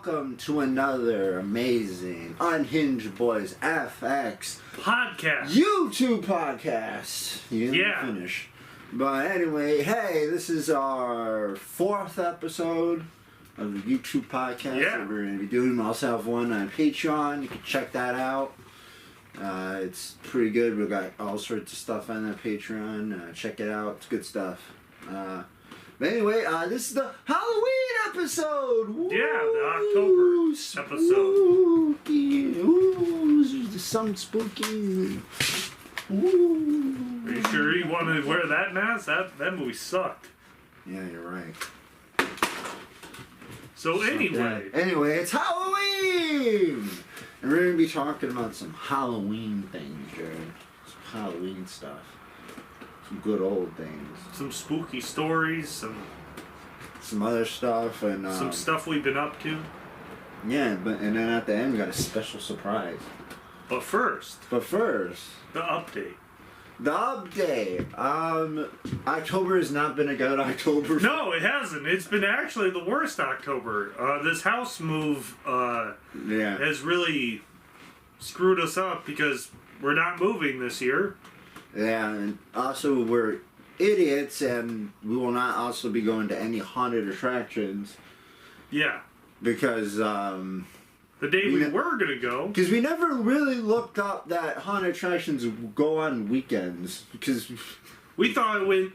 welcome to another amazing Unhinge Boys FX podcast. YouTube podcast. You didn't Yeah. finish. But anyway, hey, this is our 4th episode of the YouTube podcast Yeah. that we're going to be doing. We also have one on Patreon. You can check that out. It's pretty good. We've got all sorts of stuff on that Patreon. Check it out. It's good stuff. But anyway, this is the Halloween episode. Woo! Yeah, the October episode. Spooky. Ooh, this is some spooky. Ooh. Are you sure you want to wear that mask? That movie sucked. Yeah, you're right. So anyway, it's Halloween, and we're gonna be talking about some Halloween things, Jared. Some Halloween stuff. Some good old things. some spooky stories, Some other stuff, and some stuff we've been up to. yeah, and then at the end we got a special surprise. But first, But first, the update. the update. October has not been a good October. No, it hasn't. It's been actually the worst October. This house move Yeah. has really screwed us up because we're not moving this year. Yeah, and also we're idiots, and we will not also be going to any haunted attractions Yeah. because The day we were going to go. because we never really looked up that haunted attractions go on weekends because We thought it went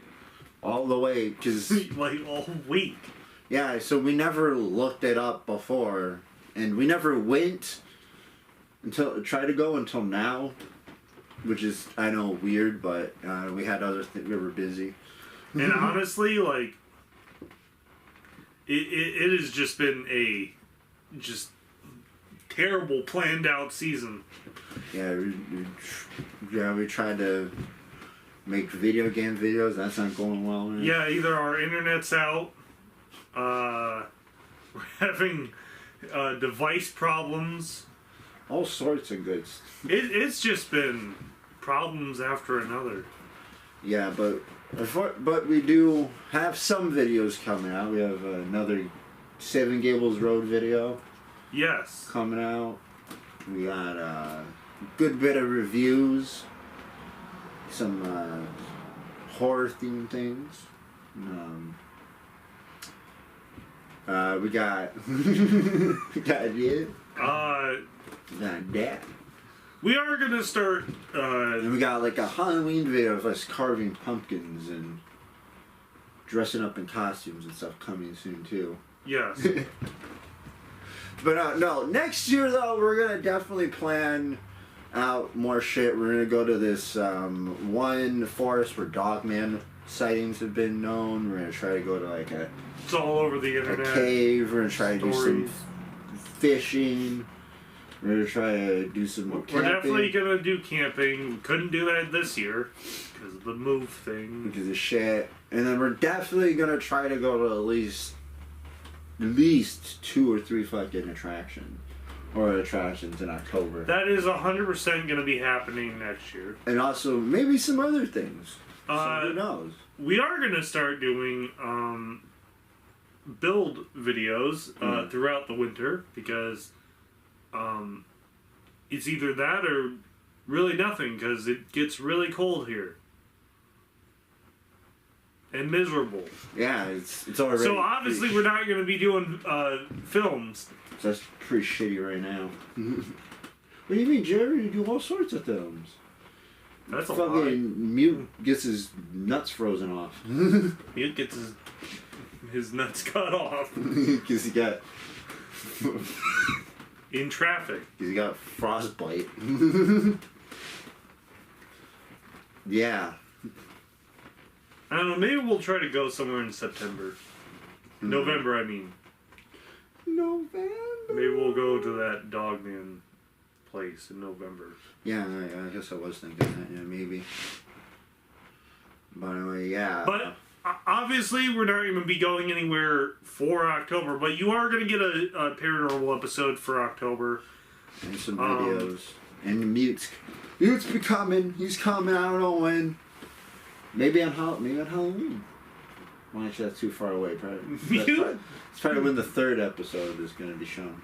all the way because like all week. yeah, so we never looked it up before, and we never went tried to go until now. Which is, I know, weird, but we had other things. We were busy. And honestly, like, it has just been a just terrible planned out season. Yeah, we tried to make video game videos. That's not going well. Man. Yeah, either our internet's out, we're having device problems. All sorts of good stuff. It's just been problems after another. Yeah, but we do have some videos coming out. We have another Seven Gables Road video Yes. coming out. We got a good bit of reviews, some horror themed things. We got that. We are gonna start. And we got like a Halloween video of us carving pumpkins and dressing up in costumes and stuff coming soon too. Yes. But no, next year though we're gonna definitely plan out more shit. We're gonna go to this one forest where Dogman sightings have been known. We're gonna try to go to like It's all over the a internet. cave. We're gonna try to do some Stories. fishing. We're gonna try to do some We're camping. definitely gonna do camping. We couldn't do that this year because of the move thing. Because of shit. And then we're definitely gonna try to go to at least 2 or 3 fucking attractions in October. That is 100% gonna be happening next year. And also maybe some other things. So who Uh, knows? we are gonna start doing build videos throughout the winter because it's either that or really nothing because it gets really cold here and miserable. Yeah, it's already. So obviously we're not going to be doing films. So that's pretty shitty right now. What do you mean, Jerry? You do all sorts of films. That's a fucking lie. Mute gets his nuts frozen off. He gets his nuts cut off Because he got. in traffic. He's got frostbite. Yeah. I don't know. Maybe we'll try to go somewhere in September, November. I mean, November. maybe we'll go to that Dogman place in November. Yeah, I guess I was thinking that. Yeah, maybe. But anyway, yeah. But obviously, we're not going to be going anywhere for October. But you are going to get a paranormal episode for October. And some videos. And Mute's be coming. He's coming. I don't know when. Maybe on Halloween. Well, actually, that's too far away. It's probably when the 3rd episode is going to be shown.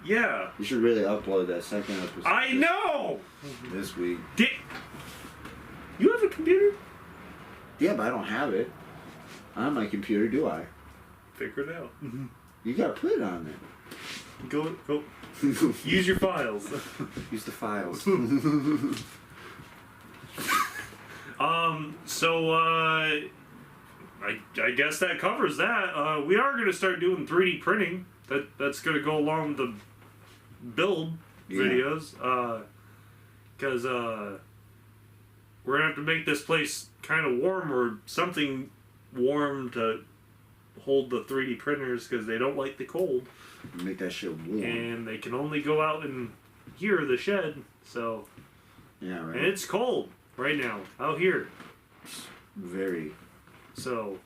Yeah. You should really upload that 2nd episode. I know! This week. You have a computer? Yeah, but I don't have it. On my computer, do I? Figure it out. You gotta put it on there. Go. Use your files. Use the files. So, I guess that covers that. We are going to start doing 3D printing. That's going to go along with the build videos. Because, we're going to have to make this place kind of warm or something warm to hold the 3D printers because they don't like the cold. Make that shit warm. And they can only go out in here, the shed. So, yeah, right. And it's cold right now out here. Very. So.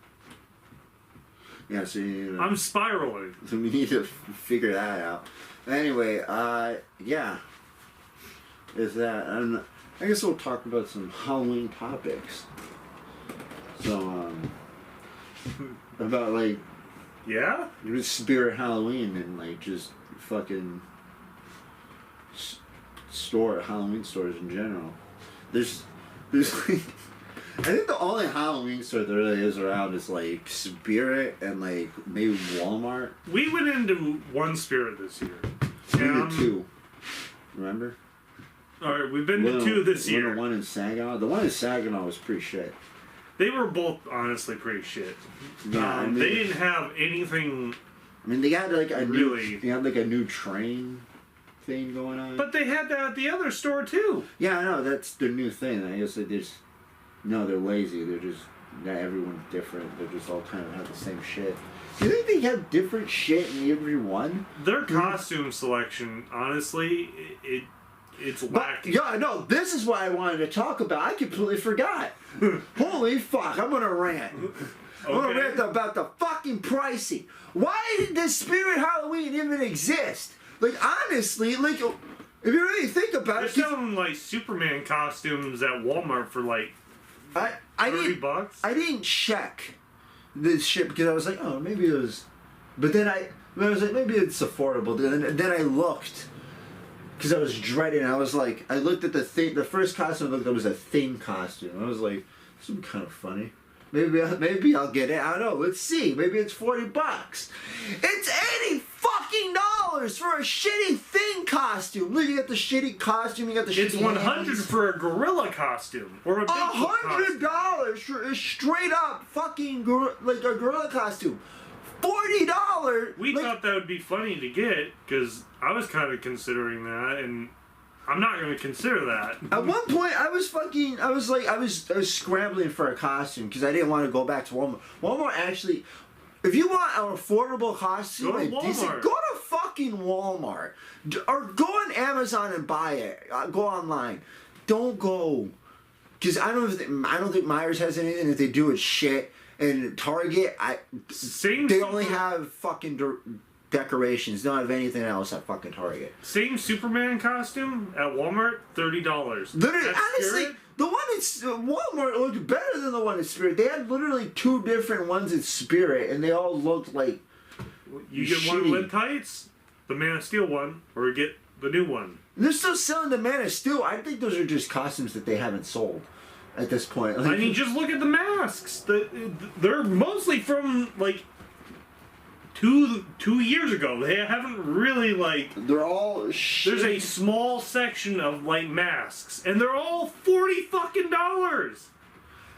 Yeah, so you know, I'm spiraling. So we need to figure that out. Anyway, yeah. Is that, I guess we'll talk about some Halloween topics. So, about like, yeah? Spirit Halloween and like just fucking Halloween stores in general. There's like, I think the only Halloween store there really is around is like Spirit and like maybe Walmart. We went into one Spirit this year. We did 2. Remember? Alright, we've been to 2 this year. The one in Saginaw. The one in Saginaw was pretty shit. They were both honestly pretty shit. Yeah, I mean, they didn't have anything. I mean, they had like a really. They had like a new train thing going on. But they had that at the other store too. Yeah, I know that's their new thing. I guess they just they're lazy. They're just not everyone's different. They're just all kind of have the same shit. Do you think they have different shit in every one? Their costume selection, honestly, it's lacking. Yeah, no, this is what I wanted to talk about. I completely forgot. Holy fuck, I'm gonna rant. I'm gonna rant about the fucking pricing. Why did this Spirit Halloween even exist? Like, honestly, like, if you really think about it... They're selling, like, Superman costumes at Walmart for, like, $30. I didn't check this shit because I was like, oh, maybe it was... But then I was like, maybe it's affordable. Then I looked... Because I was dreading. I was like, I looked at the thing. The first costume I looked at was a Thing costume. I was like, this would be kind of funny. Maybe I'll get it. I don't know. Let's see. Maybe it's $40. It's $80 fucking for a shitty Thing costume. Look, you got the shitty costume. You got the shitty. It's $100 for a gorilla costume or a $100 for a straight up fucking like a gorilla costume. $40. We thought that would be funny to get because I was kind of considering that, and I'm not going to consider that. At one point, I was scrambling for a costume because I didn't want to go back to Walmart. Walmart actually, if you want an affordable costume, go to Walmart. Go to fucking Walmart or go on Amazon and buy it. Go online. Don't go because I don't think Myers has anything. If they do, it's shit. And Target, they only have fucking decorations. They don't have anything else at fucking Target. Same Superman costume at Walmart, $30. Literally, honestly, the one at Walmart looked better than the one at Spirit. They had literally 2 different ones at Spirit, and they all looked like you get shitty. one with tights, the Man of Steel one, or you get the new one. They're still selling the Man of Steel. I think those are just costumes that they haven't sold at this point. Like, I mean, just look at the masks. They're mostly from, like, two years ago. They haven't really, like... They're all shit. There's a small section of, like, masks, and they're all $40 fucking dollars.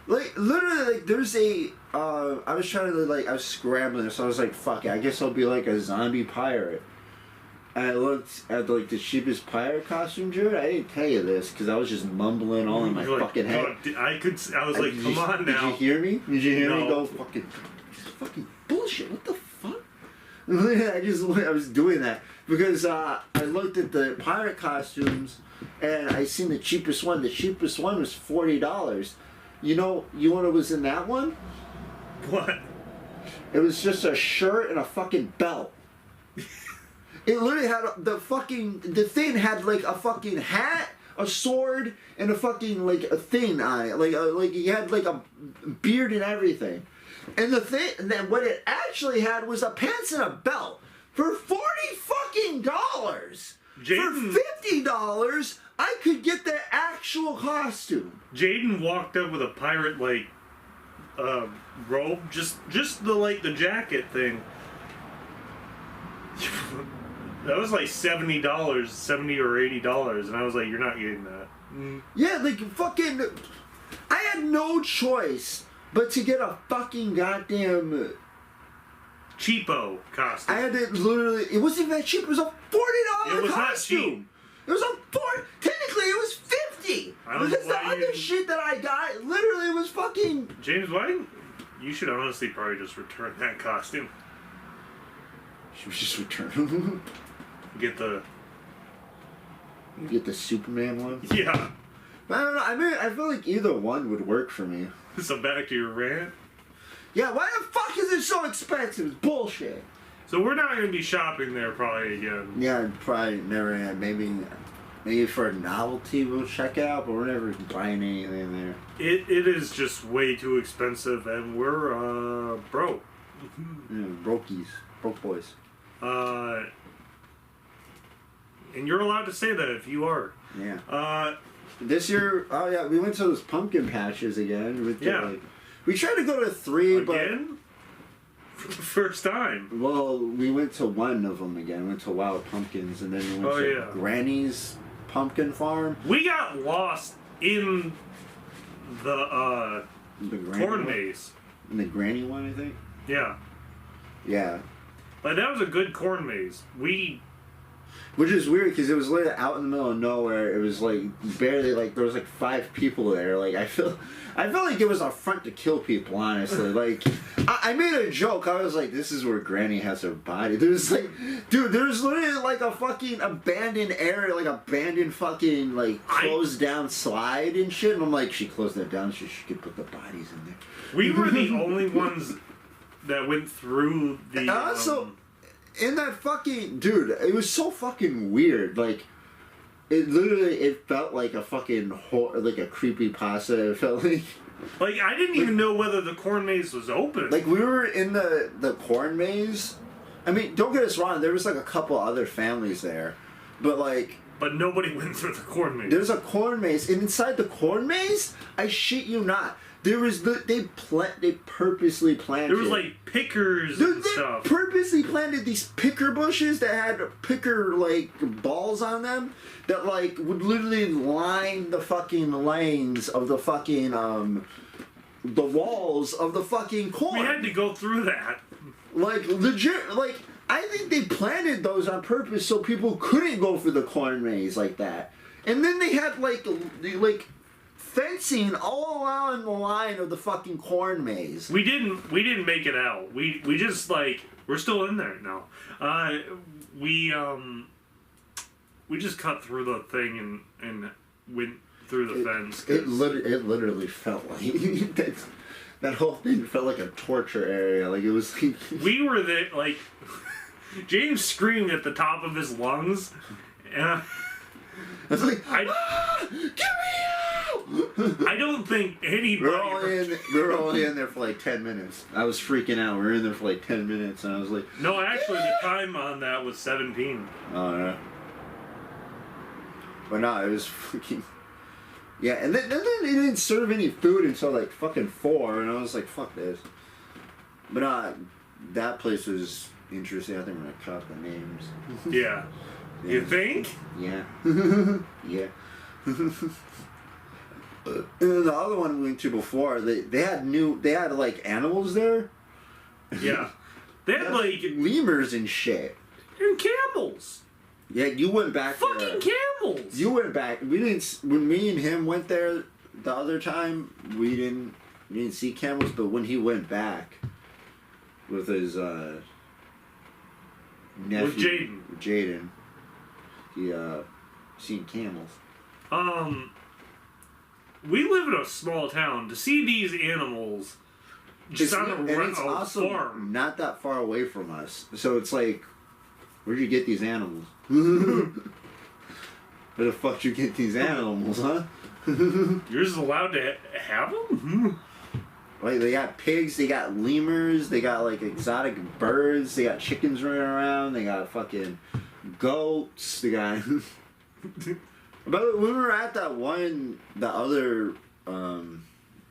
Like, literally, like, there's a... I was trying to, like, I was scrambling, so I was like, fuck it, I guess I'll be, like, a zombie pirate. And I looked at, like, the cheapest pirate costume, Jared. I didn't tell you this, because I was just mumbling all in my fucking head. I was like, come on now. Did you hear me? Did you hear me go, fucking bullshit, what the fuck? I was doing that, because I looked at the pirate costumes, and I seen the cheapest one. The cheapest one was $40. You know what was in that one? What? It was just a shirt and a fucking belt. It literally had the thing had like a fucking hat, a sword, and a fucking like a thing on it. Like he had like a beard and everything. And the thing, and then what it actually had was a pants and a belt for $40 fucking dollars. For $50, I could get the actual costume. Jaden walked up with a pirate like robe, just the jacket thing. That was like $70, $70 or $80, and I was like, "You're not getting that." Yeah, like fucking. I had no choice but to get a fucking goddamn cheapo costume. I had to literally. It wasn't even that cheap. It was a $40 costume. It was not cheap. It was technically it was $50. Because the other shit that I got literally was fucking. James White, you should honestly probably just return that costume. Should we just return? Get the Superman one? Yeah. I don't know. I mean, I feel like either one would work for me. So back to your rant? Yeah, why the fuck is it so expensive? It's bullshit. So we're not going to be shopping there probably again. Yeah, probably never. Maybe for a novelty we'll check out, but we're never buying anything there. It is just way too expensive, and we're broke. Yeah, brokies. Broke boys. And you're allowed to say that if you are. Yeah. This year, we went to those pumpkin patches again. We tried to go to 3, again? For the first time. Well, we went to one of them again. We went to Wild Pumpkins, and then we went to Granny's Pumpkin Farm. We got lost in the corn maze. In the Granny one, I think? Yeah. Yeah. Like, that was a good corn maze. Which is weird because it was literally out in the middle of nowhere. It was like barely there was 5 people there. Like I feel like it was a front to kill people. Honestly, like I made a joke. I was like, "This is where Granny has her body." There's there's literally a fucking abandoned area, abandoned fucking closed down slide and shit. And I'm like, she closed that down so she could put the bodies in there. We were the only ones that went through the. In that fucking dude, it was so fucking weird. It felt like a fucking like a creepypasta. It felt like I didn't even know whether the corn maze was open. Like we were in the corn maze. I mean, don't get us wrong. There was a couple other families there, but nobody went through the corn maze. There's a corn maze, and inside the corn maze, I shit you not. There was they purposely planted. There was pickers and stuff. They purposely planted these picker bushes that had picker balls on them that would literally line the fucking lanes of the fucking the walls of the fucking corn. We had to go through that. Legit. I think they planted those on purpose so people couldn't go for the corn maze like that. And then they had fencing all along the line of the fucking corn maze. We didn't make it out. We just we're still in there now. We just cut through the thing and went through the fence. It literally felt like that whole thing felt like a torture area. It was we were there James screamed at the top of his lungs. I was like, get me out! I don't think anybody. We were only in there for 10 minutes. I was freaking out. We were in there for 10 minutes, and I was like, no, actually, the time on that was 17. Oh, yeah. But no, it was freaking. Yeah, and then they didn't serve any food until fucking 4, and I was like, fuck this. But that place was interesting. I think we're gonna cut out the names. Yeah. You think? Yeah. Yeah. And the other one we went to before, they had animals there. Yeah. They had lemurs and shit. And camels. Yeah, you went back fucking there. Camels. You went back. We didn't. When me and him went there the other time, we didn't see camels. But when he went back with his nephew, with Jaden, he seen camels. We live in a small town. To see these animals just on it's a also farm, not that far away from us. So it's where'd you get these animals? Where the fuck did you get these animals, huh? You're just allowed to have them? Like, they got pigs, they got lemurs, they got, like, exotic birds, they got chickens running around, they got fucking goats, they got... But when we were at that one, the other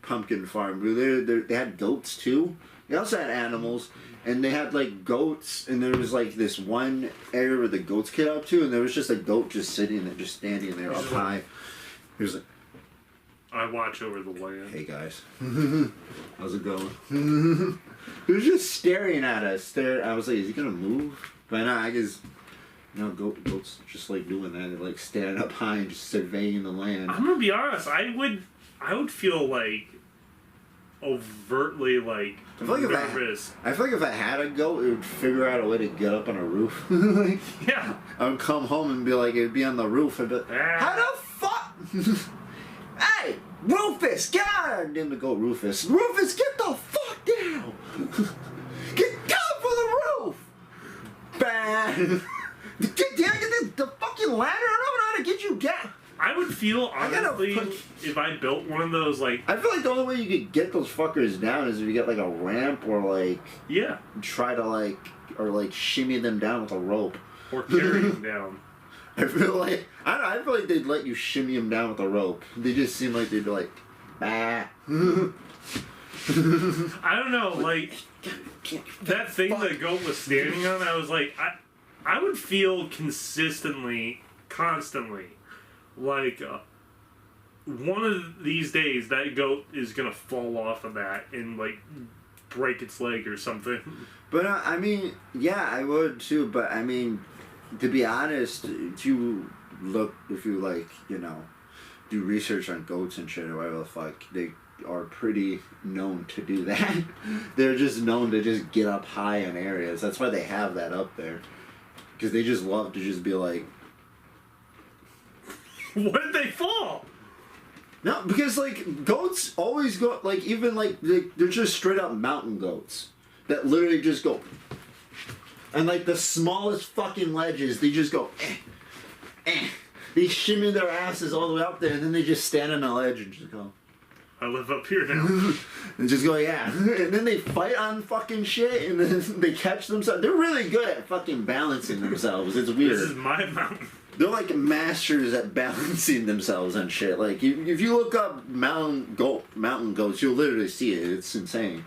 pumpkin farm, they had goats, too. They also had animals, and they had, like, goats, and there was, like, this one area where the goats get up to, and there was just a goat just sitting there, just standing there up high. He was like... I watch over the land. Hey guys, how's it going? He was just staring at us. I was like, is he gonna move? But no, I guess, goats just like doing that. They're like standing up high and just surveying the land. I'm gonna be honest. I would feel like overtly like nervous. I feel like if I had a goat, it would figure out a way to get up on a roof. Like, yeah. I would come home and be like, it'd be on the roof. And be like, how the fuck? Hey, Rufus, get out of there! The goat Rufus. Rufus, get the fuck down! Get down from the roof! Bang! Did I get the fucking ladder? I don't know how to get you down. I would feel, honestly, if I built one of those, like... I feel like the only way you could get those fuckers down is if you get, like, a ramp or, like... Yeah. Try to, like... Or, like, shimmy them down with a rope. Or carry them down. I feel like... I feel like they'd let you shimmy them down with a rope. They just seem like they'd be like... Bah. I don't know, like... That thing the goat was standing on, I was like... I would feel constantly... Like, one of these days, that goat is gonna fall off of that and, like, break its leg or something. But, I mean, yeah, I would too, but, I mean, to be honest, if you, like, do research on goats and shit or whatever the fuck, they are pretty known to do that. They're just known to just get up high in areas. That's why they have that up there. Because they just love to just be like... What did they fall? No, because, like, goats always go, like, even, like, they're just straight up mountain goats that literally just go, and, like, the smallest fucking ledges, they just go, They shimmy their asses all the way up there, and then they just stand on a ledge and just go, I live up here now. and just go, yeah. And then they fight on fucking shit, and then they catch themselves. They're really good at fucking balancing themselves. It's weird. This is my mountain. They're like masters at balancing themselves and shit. Like, if you look up mountain goats, you'll literally see it. It's insane.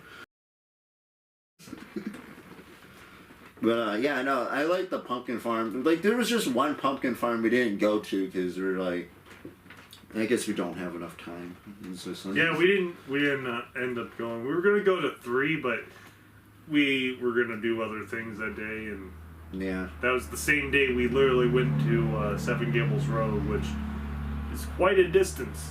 But, yeah, no, I like the pumpkin farm. Like, there was just one pumpkin farm we didn't go to because we're like, I guess we don't have enough time. Like, yeah, we didn't end up going. We were going to go to 3, but we were going to do other things that day, and... Yeah. That was the same day we literally went to Seven Gables Road, which is quite a distance.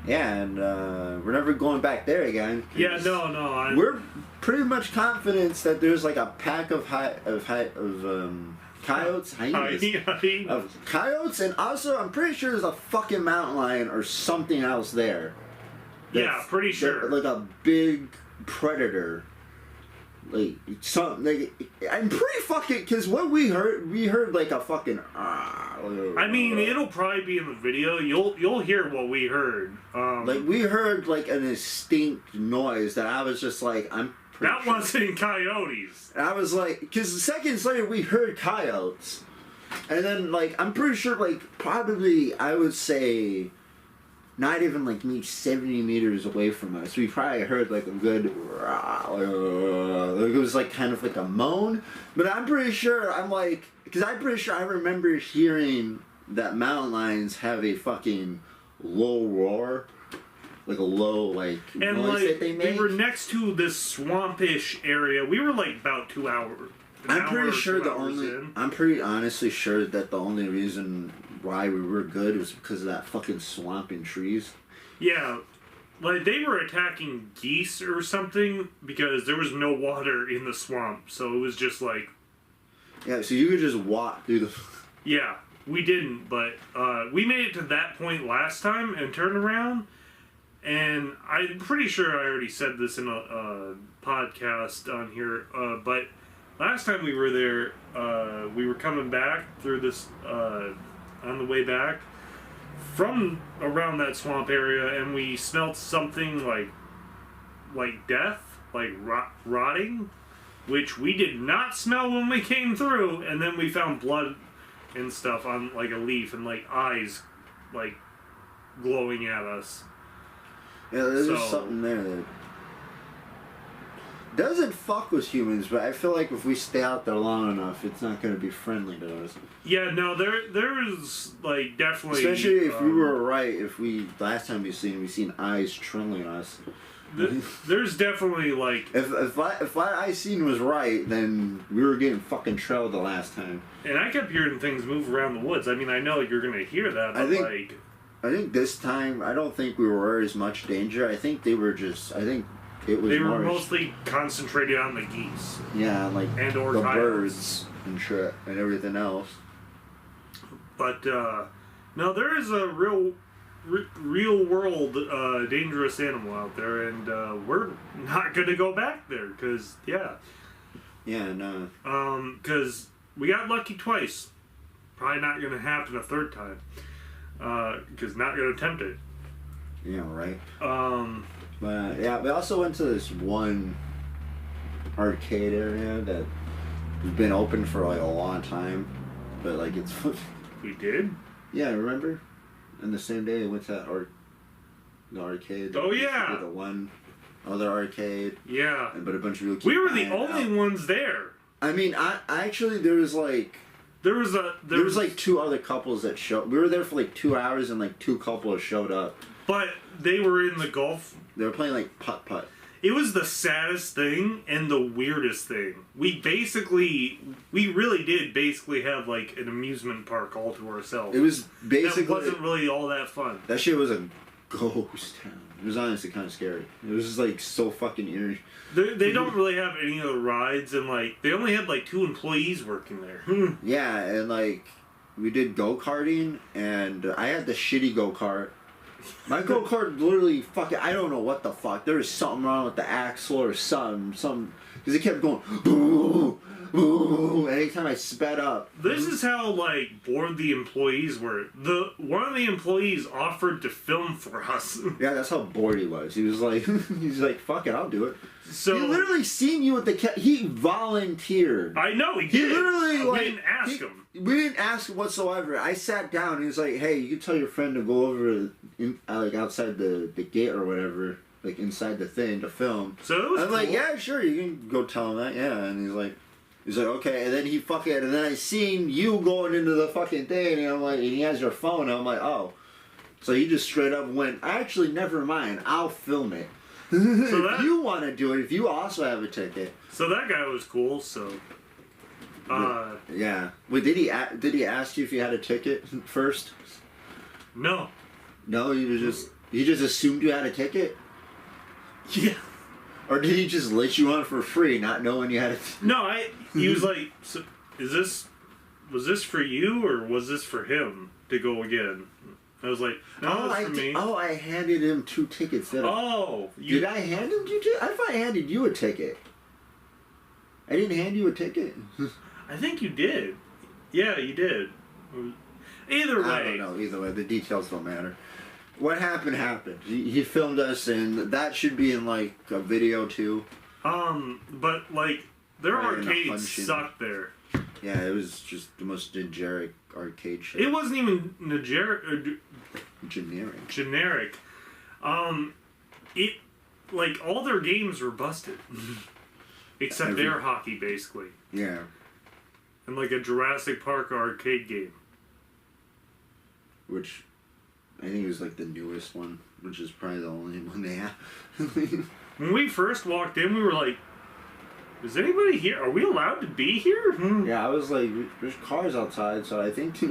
Yeah, and we're never going back there again. Yeah, no. We're pretty much confident that there's like a pack of coyotes, hyenas, of coyotes, and also I'm pretty sure there's a fucking mountain lion or something else there. Yeah, pretty sure. Like a big predator. Like, I'm pretty fucking, because what we heard like a fucking, I mean, it'll probably be in the video, you'll hear what we heard. Like, we heard, like, a distinct noise that I was just like, I'm pretty That wasn't coyotes. And I was like, because seconds later we heard coyotes, and then, like, I'm pretty sure, like, probably, I would say... Not even like maybe 70 meters away from us. We probably heard like a good, it was like kind of like a moan. But I'm pretty sure, because I'm pretty sure I remember hearing that mountain lions have a fucking low roar. Like a low, like, and noise like, that they make. We were next to this swampish area. We were like about 2 hours. I'm pretty honestly sure that the only reason why we were good was because of that fucking swamp and trees. Yeah, like they were attacking geese or something because there was no water in the swamp, so it was just like... Yeah, so you could just walk through the... Yeah, we didn't, but we made it to that point last time and turned around, and I'm pretty sure I already said this in a podcast on here, but last time we were there, we were coming back through this... on the way back from around that swamp area, and we smelled something like like death, like rotting, which we did not smell when we came through, and then we found blood and stuff on like a leaf and like eyes like glowing at us. Yeah, there's just something there that doesn't fuck with humans, but I feel like if we stay out there long enough, it's not going to be friendly to us. Yeah, no, there is like definitely, especially if we were right. If we last time we seen eyes trailing us. There's definitely like if what I seen was right, then we were getting fucking trailed the last time. And I kept hearing things move around the woods. I mean, I know you're gonna hear that, but I think this time I don't think we were as much danger. I think they were just. I think it was. They were mostly concentrated on the geese. Yeah, like and or the coyotes. birds and shit and everything else. But no, there is a real world dangerous animal out there, and we're not gonna go back there because no, because we got lucky twice. Probably not gonna happen a third time because not gonna attempt it. Yeah, right. But yeah, we also went to this one arcade area that has been open for like a long time, but like it's. We did. Yeah, remember? And the same day, I went to the arcade. Oh, yeah! The one other arcade. Yeah. But a bunch of people we were the only ones there. I mean, I actually, there was like... There was like two other couples that showed... We were there for like 2 hours and like two couples showed up. But they were in the golf... They were playing like putt-putt. It was the saddest thing and the weirdest thing. We really did basically have like an amusement park all to ourselves. It was basically... That wasn't really all that fun. That shit was a ghost town. It was honestly kind of scary. It was just like so fucking eerie. They don't really have any of the rides, and like they only had like 2 employees working there. Yeah, and like we did go-karting, and I had the shitty go-kart. My go-kart literally fucking... I don't know what the fuck. There was something wrong with the axle or something. Because it kept going... Boo, boo, anytime I sped up. This is how, like, bored the employees were. One of the employees offered to film for us. Yeah, that's how bored he was. He was like... fuck it, I'll do it. So, he literally seen you at the... He volunteered. I know, he did. He literally, we didn't ask him. We didn't ask him whatsoever. I sat down and he was like, hey, you can tell your friend to go over like outside the gate or whatever, like inside the thing to film. So it was I'm cool. like, yeah, sure, you can go tell him that, yeah. And he's like, okay. And then and then I seen you going into the fucking thing, and I'm like, and he has your phone, and I'm like, oh. So he just straight up went, actually, never mind, I'll film it. So if you want to do it, if you also have a ticket. So that guy was cool, so... yeah. Wait, did he ask you if you had a ticket first? No. No, he just assumed you had a ticket? Yeah. Or did he just let you on for free, not knowing you had a ticket? No, he was like, so, was this for you, or was this for him to go again? I was like, no, it's for me. I handed him 2 tickets. Did I hand him 2 tickets? I thought I handed you a ticket. I didn't hand you a ticket. I think you did. Yeah, you did. Either way. I don't know. Either way, the details don't matter. What happened. He filmed us, and that should be in like a video too. But like their arcades sucked there. Yeah, it was just the most generic arcade shit. It wasn't even generic. It like all their games were busted, except air hockey, basically. Yeah. And like a Jurassic Park arcade game. Which I think is like the newest one, which is probably the only one they have. When we first walked in, we were like, is anybody here? Are we allowed to be here? Yeah, I was like, there's cars outside, so I think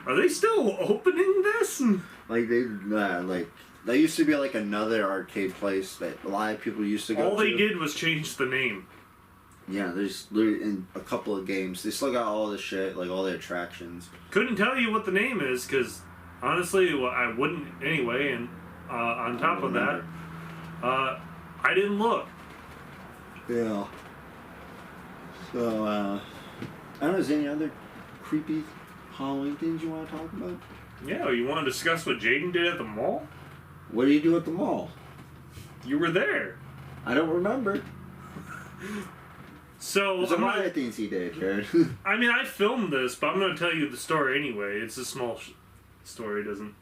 are they still opening this? Like that used to be like another arcade place that a lot of people used to go to. All they did was change the name. Yeah, there's literally in a couple of games. They still got all the shit, like all the attractions. Couldn't tell you what the name is, because honestly, well, I wouldn't anyway, and on top of that, I didn't look. Yeah. So, I don't know, is there any other creepy Halloween things you want to talk about? Yeah, you want to discuss what Jaden did at the mall? What do you do at the mall? You were there. I don't remember. So there's a lot of things he did, Jared. I mean, I filmed this, but I'm going to tell you the story anyway. It's a small story. It doesn't.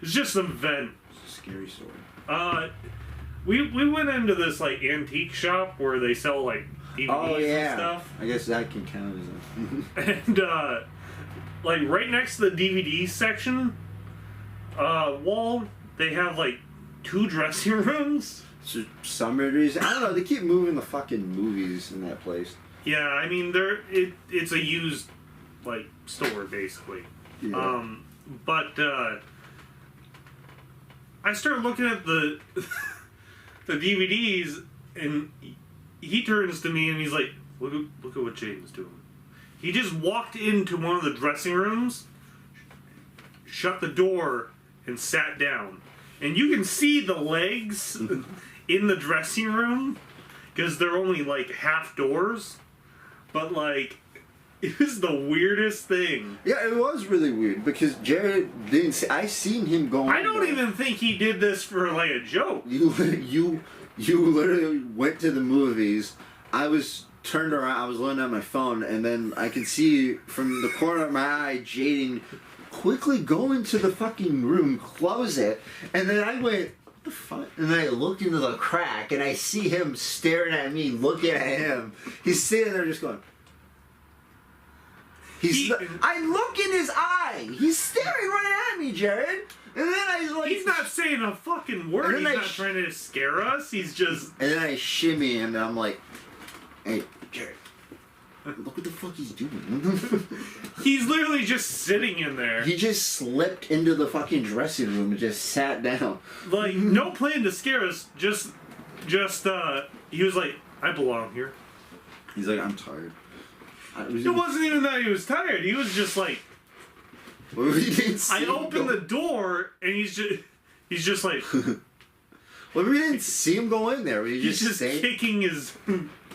It's just an event. It's a scary story. We went into this like antique shop where they sell like DVDs and stuff. I guess that can count as a... And like right next to the DVD section wall, they have like 2 dressing rooms. So some reason, I don't know. They keep moving the fucking movies in that place. Yeah, I mean it's a used like store basically. Yeah. But I started looking at the the DVDs, and he turns to me and he's like, "Look at what Jaden's doing." He just walked into one of the dressing rooms, shut the door, and sat down. And you can see the legs in the dressing room because they're only like half doors. But like, it was the weirdest thing. Yeah, it was really weird because Jared didn't see. I seen him going. I don't even think he did this for like a joke. You literally went to the movies. I was turned around. I was looking at my phone, and then I could see from the corner of my eye, Jaden quickly go into the fucking room, close it, and then I went, "What the fuck?" And then I looked into the crack, and I see him staring at me, looking at him. He's sitting there just going. I look in his eye. He's staring right at me, Jared. And then I like. He's not saying a fucking word. He's not trying to scare us. He's just. And then I shimmy him, and I'm like, "Hey, Jared, look what the fuck he's doing." He's literally just sitting in there. He just slipped into the fucking dressing room and just sat down. Like, no plan to scare us. Just, he was like, "I belong here." He's like, "I'm tired." It wasn't even that he was tired. He was just like. I opened the door and he's just like. Well, we didn't see him go in there. He's just kicking his.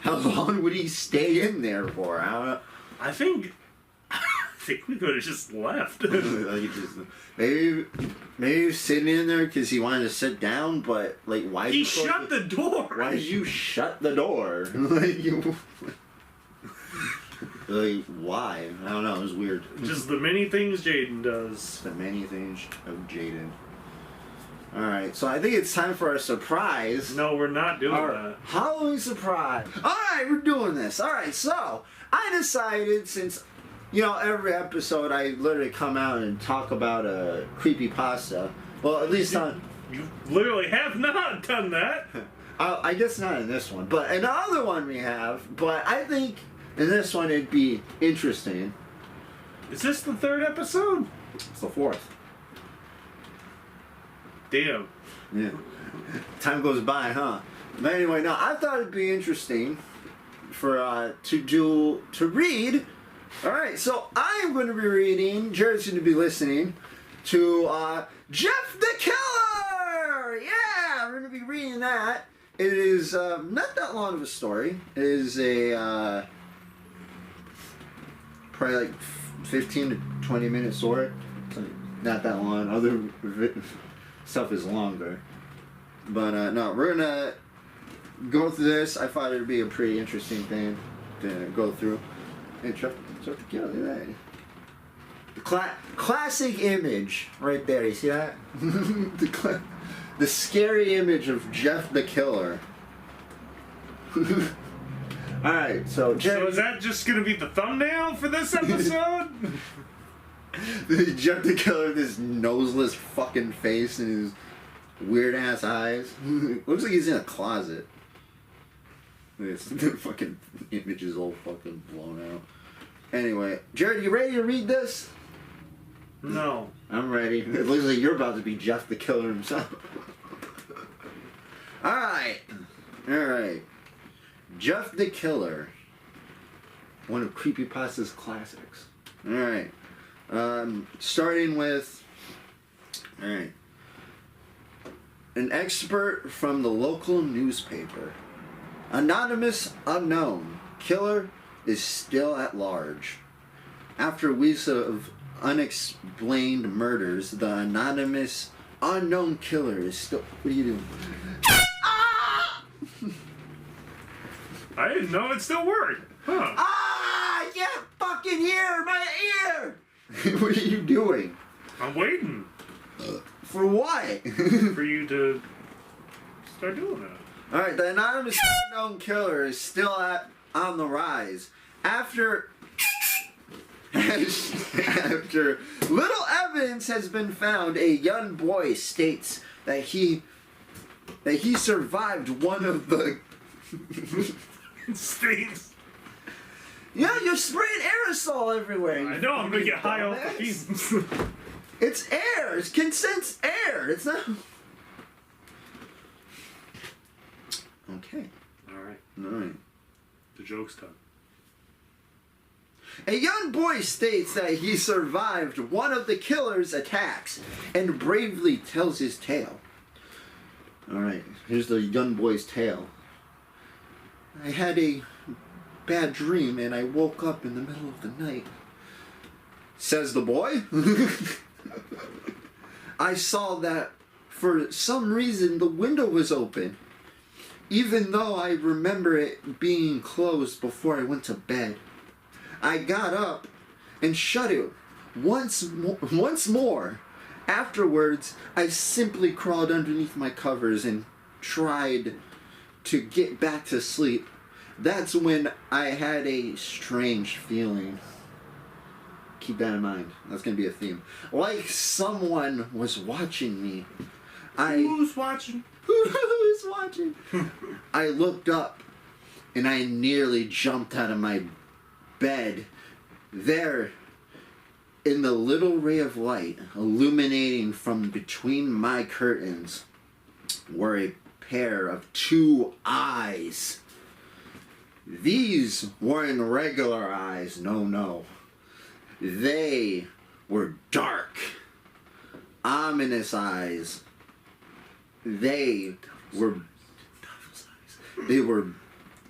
How long would he stay in there for? I think we could have just left. Maybe he was sitting in there because he wanted to sit down, but like, why? He shut the door. Why did you shut the door? Like you. Like, why? I don't know. It was weird. Just the many things Jaden does. The many things of Jaden. Alright, so I think it's time for our surprise. No, we're not doing that. Halloween surprise. Alright, we're doing this. Alright, so I decided since, every episode I literally come out and talk about a creepypasta. Well, at least on... You literally have not done that. I guess not in this one. But in the other one we have. But I think... in this one, it'd be interesting. Is this the 3rd episode? It's the 4th. Damn. Yeah. Time goes by, huh? But anyway, no, I thought it'd be interesting for to read. All right, so I am going to be reading. Jared's going to be listening to Jeff the Killer. Yeah, we're going to be reading that. It is not that long of a story. It is a. Probably like 15 to 20 minute story. So not that long. Other stuff is longer. But no, we're gonna go through this. I thought it would be a pretty interesting thing to go through. And Jeff the Killer, look at that. The classic image right there. You see that? The scary image of Jeff the Killer. Alright, so Jeff... So is that just going to be the thumbnail for this episode? Jeff the Killer with his noseless fucking face and his weird-ass eyes. Looks like he's in a closet. The fucking image is all fucking blown out. Anyway, Jared, you ready to read this? No. I'm ready. It looks like you're about to be Jeff the Killer himself. Alright. Alright. Jeff the Killer. One of creepypasta's classics. Alright. Starting with... Alright. An expert from the local newspaper. Anonymous unknown. Killer is still at large. After weeks of unexplained murders, the anonymous unknown killer is still... What are you doing? Ah! I didn't know it still worked. Huh. Ah! I can't fucking hear my ear! What are you doing? I'm waiting. For what? For you to start doing that. Alright, the anonymous unknown killer is still on the rise. After little evidence has been found, a young boy states that he survived one of the States. Yeah, you're spraying aerosol everywhere. I know, I'm gonna get high off the fumes. It's air. It's condensed air. It's not. Okay. Alright. Alright. The joke's done. A young boy states that he survived one of the killer's attacks and bravely tells his tale. Alright, here's the young boy's tale. I had a bad dream and I woke up in the middle of the night. Says the boy. I saw that for some reason the window was open, even though I remember it being closed before I went to bed. I got up and shut it once more. Afterwards, I simply crawled underneath my covers and tried to get back to sleep. That's when I had a strange feeling. Keep that in mind. That's going to be a theme. Like someone was watching me. Who's watching? Who's watching? I looked up and I nearly jumped out of my bed. There, in the little ray of light illuminating from between my curtains, were a pair of two eyes. These weren't regular eyes, no. They were dark, ominous eyes. They were the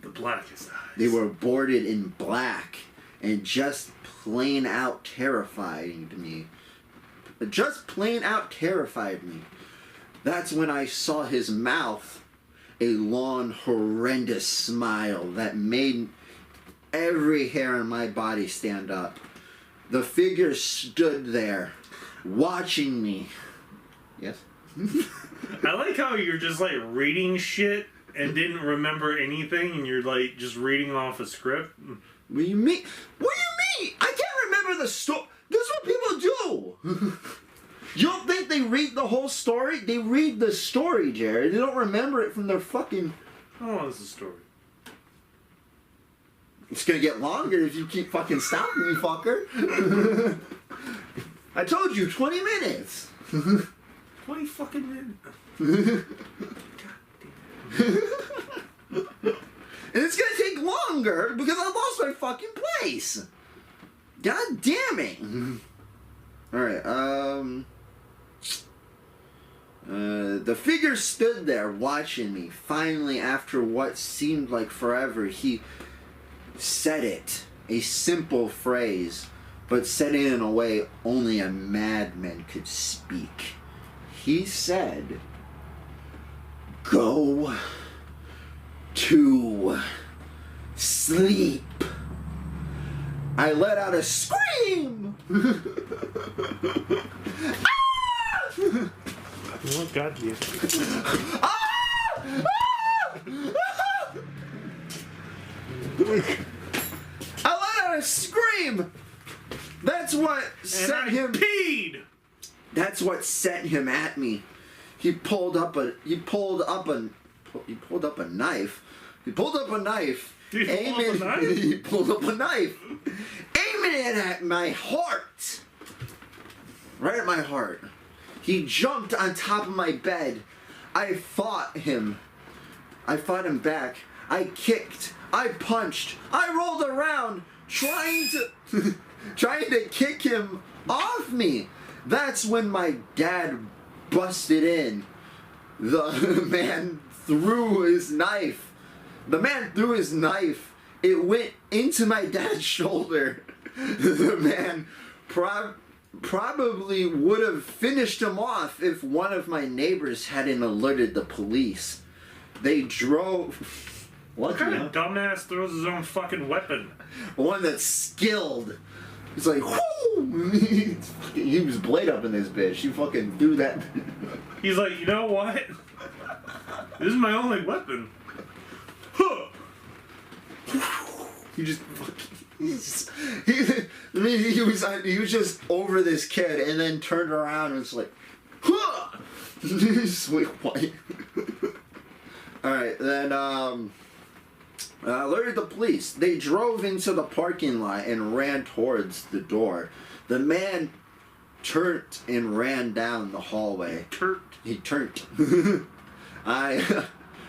blackest eyes. They were boarded in black and just plain out terrifying to me. Just plain out terrified me. That's when I saw his mouth, a long, horrendous smile that made every hair on my body stand up. The figure stood there, watching me. Yes? I like how you're just like reading shit and didn't remember anything, and you're like just reading off a script. What do you mean? What do you mean? I can't remember the story. That's what people do. You don't think they read the whole story? They read the story, Jared. They don't remember it from their fucking... How long is the story? It's gonna get longer if you keep fucking stopping me, fucker. I told you, 20 minutes. 20 fucking minutes. And it's gonna take longer because I lost my fucking place. God damn it. Alright, the figure stood there watching me. Finally, after what seemed like forever, he said it. A simple phrase, but said it in a way only a madman could speak. He said, "Go to sleep." I let out a scream. What got you? I let out a scream. That's what set him. Peed. That's what set him at me. He pulled up a knife. He pulled up a knife. He pulled up a knife, aiming it at my heart. Right at my heart. He jumped on top of my bed. I fought him. I fought him back. I kicked. I punched. I rolled around trying to kick him off me. That's when my dad busted in. The man threw his knife. It went into my dad's shoulder. The man probably would have finished him off if one of my neighbors hadn't alerted the police. They drove What kind of dumbass throws his own fucking weapon? One that's skilled. He's like, whoo! He was blade up in this bitch. He fucking threw that. He's like, you know what? This is my only weapon. Huh! He just fucking. He was just over this kid and then turned around and was like, huh! Just like, what? Alright, then, alerted the police. They drove into the parking lot and ran towards the door. The man turned and ran down the hallway. He turned. I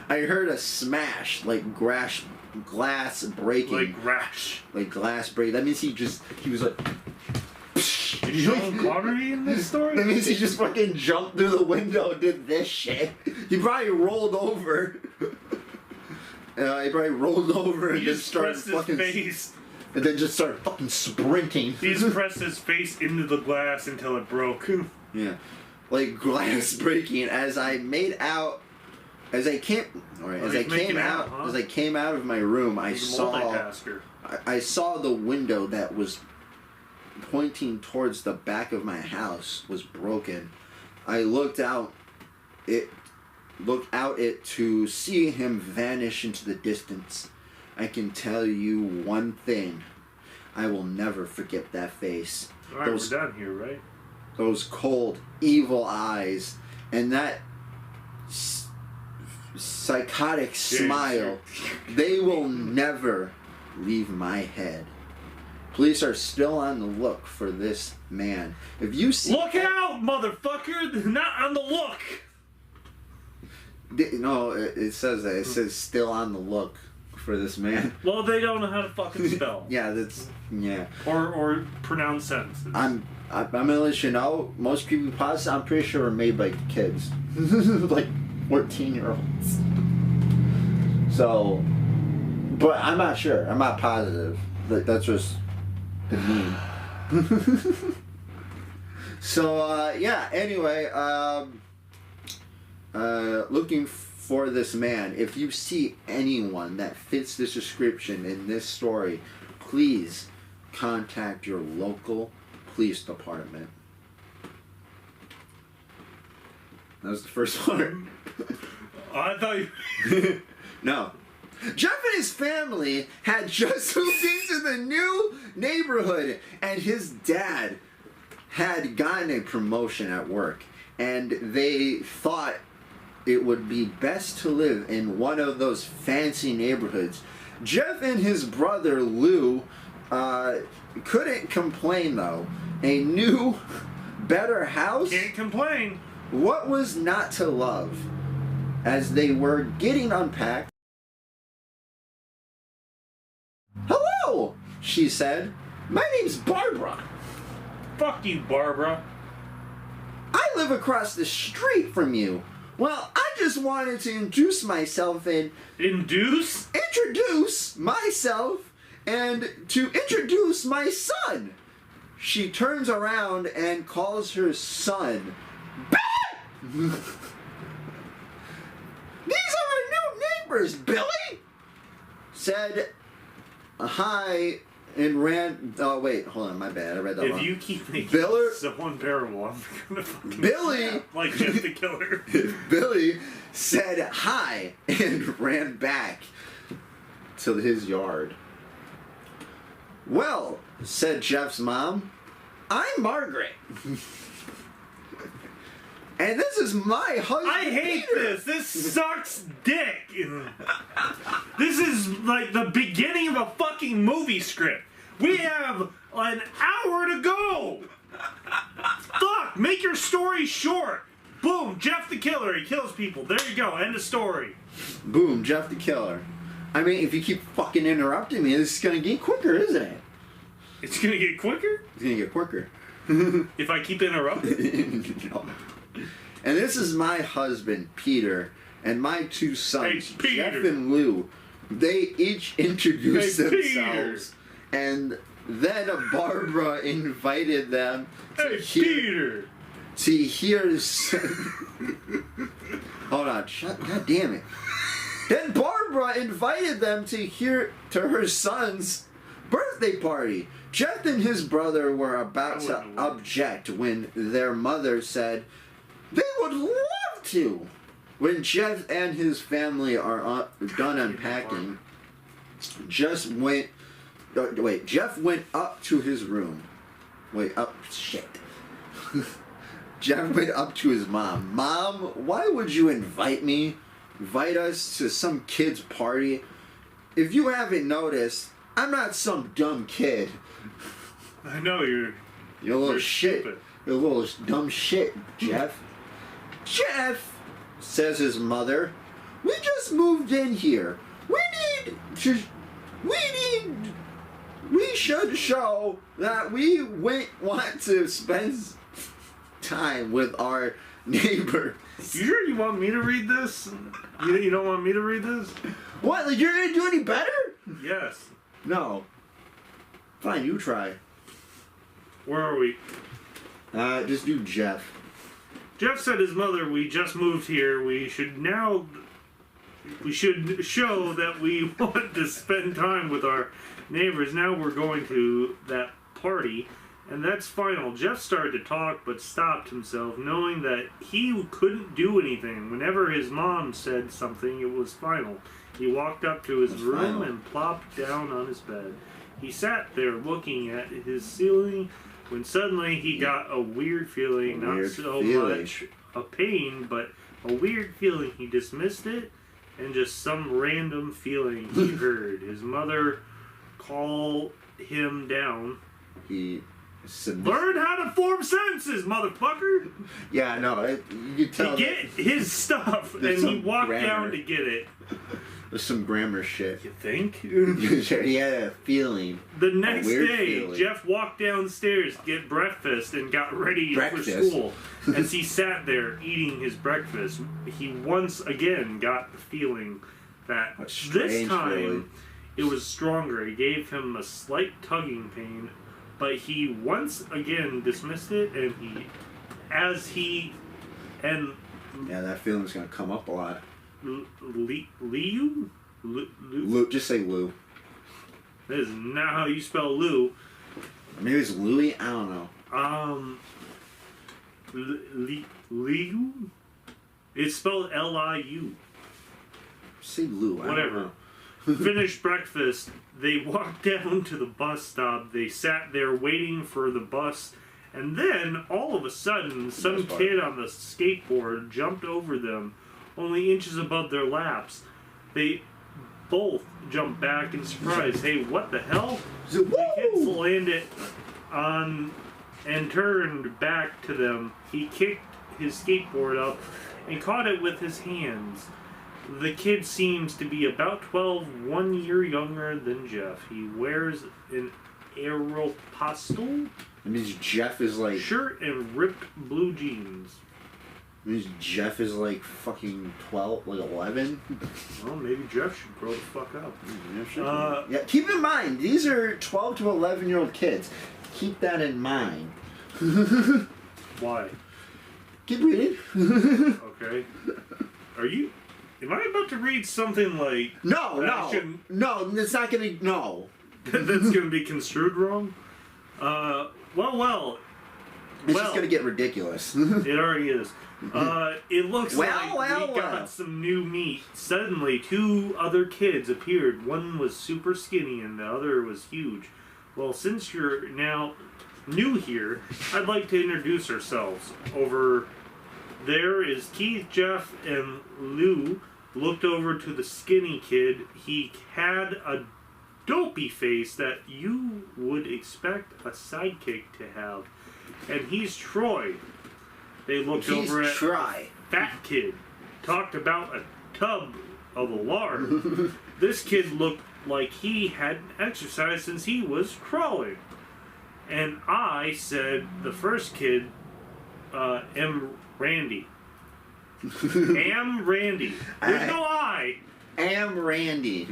heard a smash, like glass breaking. Like glass break. That means he was like. Is Sean Connery in this story? That means he just fucking jumped through the window and did this shit. He probably rolled over. He probably rolled over and just started fucking. Face. And then just started fucking sprinting. He just pressed his face into the glass until it broke. Yeah. Like glass breaking as I came out of my room, I saw the window that was pointing towards the back of my house was broken. I looked out it to see him vanish into the distance. I can tell you one thing. I will never forget that face. Alright, we're done here, right? Those cold, evil eyes and that psychotic smile. They will never leave my head. Police are still on the look for this man. If you see... Look out, motherfucker! They're not on the look! No, it says that. It says still on the look for this man. Well, they don't know how to fucking spell. Yeah, that's... Yeah. Or pronounce sentences. I'm gonna let you know, most creepypastas, I'm pretty sure, are made by kids. Like 14-year-olds. So... But I'm not sure. I'm not positive. That's just... the meme. So, yeah, anyway, looking for this man. If you see anyone that fits this description in this story, please contact your local police department. That was the first one. I thought you... No. Jeff and his family had just moved into the new neighborhood, and his dad had gotten a promotion at work, and they thought it would be best to live in one of those fancy neighborhoods. Jeff and his brother Lou couldn't complain, though. A new, better house? Can't complain. What was not to love? As they were getting unpacked, "Hello," she said. "My name's Barbara." Fuck you, Barbara. "I live across the street from you." "Well, I just wanted to introduce myself and... Introduce myself and to introduce my son." She turns around and calls her son, "Billy!" "These are our new neighbors, Billy," said hi and ran. Oh wait, hold on, my bad. I read that wrong. If you keep making so unbearable, I'm gonna fucking snap like Jeff the Killer. Billy said hi and ran back to his yard. "Well," said Jeff's mom, "I'm Margaret. And this is my husband, I hate Peter." this. This sucks dick. This is like the beginning of a fucking movie script. We have an hour to go. Fuck, make your story short. Boom, Jeff the Killer. He kills people. There you go. End of story. Boom, Jeff the Killer. I mean, if you keep fucking interrupting me, this is gonna get quicker, isn't it? It's gonna get quicker? It's gonna get quicker. If I keep interrupting? No. "And this is my husband, Peter, and my two sons, Jeff and Lou. They each introduced themselves, and then Barbara invited them to hear... Hold on, God damn it. Then Barbara invited them to her son's birthday party. Jeff and his brother were about to object when their mother said they would love to. When Jeff and his family are done unpacking, Jeff went up to his room. Jeff went up to his mom. Mom, why would you invite us to some kid's party? If you haven't noticed, I'm not some dumb kid. I know you're a little shit. Stupid. You're a little dumb shit, Jeff. Jeff, says his mother, we just moved in here. We should show that we want to spend time with our neighbors. You sure you want me to read this? You don't want me to read this? What? Like you're gonna do any better? Yes. No. Fine, you try. Where are we? Just do Jeff. Jeff said his mother, we just moved here. We should show that we want to spend time with our neighbors. Now we're going to that party, and that's final. Jeff started to talk, but stopped himself, knowing that he couldn't do anything. Whenever his mom said something, it was final. He walked up to his room and plopped down on his bed. He sat there looking at his ceiling when suddenly he got a weird feeling, much a pain, but a weird feeling. He dismissed it and just some random feeling he heard. His mother called him down. Learn how to form sentences, motherfucker! Yeah, I know. You tell to get his stuff, and he walked down to get it. There's some grammar shit. You think? He had a feeling. The next day, Jeff walked downstairs to get breakfast and got ready for school. As he sat there eating his breakfast, he once again got the feeling that this time it was stronger. It gave him a slight tugging pain, but he once again dismissed it, and yeah, that feeling's gonna come up a lot. Lou? Just say Lou. That is not how you spell Lou. Maybe it's Louie? I don't know. Liu? It's spelled Liu. Say Lou. Whatever. Finished breakfast. They walked down to the bus stop. They sat there waiting for the bus. And then, all of a sudden, some kid on the skateboard jumped over them, only inches above their laps. They both jumped back in surprise. Hey, what the hell? The kids landed on and turned back to them. He kicked his skateboard up and caught it with his hands. The kid seems to be about 12, 1 year younger than Jeff. He wears an Aeropostale. That means Jeff is like... shirt and ripped blue jeans. That means Jeff is like fucking 12, like 11? Well, maybe Jeff should grow the fuck up. Yeah, keep in mind, these are 12 to 11-year-old kids. Keep that in mind. Why? Keep reading. Okay. Am I about to read something like... No, it's not gonna... No. That's gonna be construed wrong? It's just gonna get ridiculous. It already is. It looks like we got some new meat. Suddenly, two other kids appeared. One was super skinny and the other was huge. Well, since you're now new here, I'd like to introduce ourselves. Over there is Keith, Jeff, and Lou. Looked over to the skinny kid. He had a dopey face that you would expect a sidekick to have. And he's Troy. They looked over at a fat kid. Talked about a tub of lard. This kid looked like he hadn't exercised since he was crawling. And I said, the first kid, M. Randy. Am Randy. There's no I. Am Randy.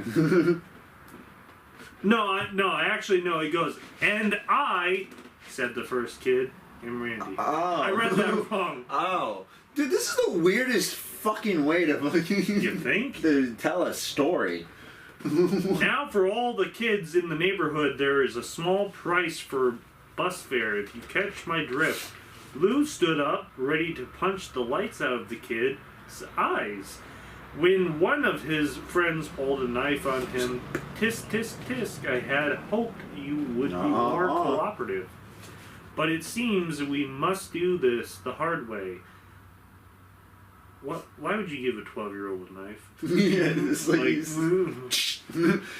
No, he goes, and I, said the first kid, Am Randy. Oh. I read that wrong. Oh. Dude, this is the weirdest fucking way to You think? to tell a story. Now for all the kids in the neighborhood, there is a small price for bus fare, if you catch my drift. Lou stood up, ready to punch the lights out of the kid's eyes, when one of his friends pulled a knife on him. Tisk, tisk, tisk, I had hoped you would be more cooperative. But it seems we must do this the hard way. What? Why would you give a 12-year-old a knife? Yeah, it's like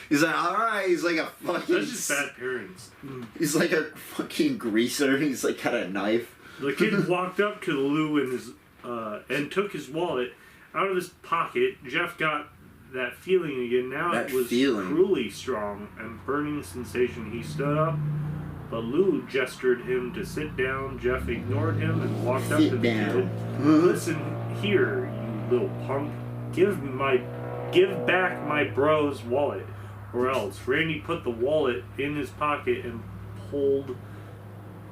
he's like, alright, he's like a fucking... That's just bad parents. He's like a fucking greaser, he's like got a knife. The kid walked up to Lou and took his wallet out of his pocket. Jeff got that feeling again. Now that it was cruelly strong and burning sensation. He stood up, but Lou gestured him to sit down. Jeff ignored him and walked up to the kid. Listen here, you little punk. Give back my bro's wallet, or else. Randy put the wallet in his pocket and pulled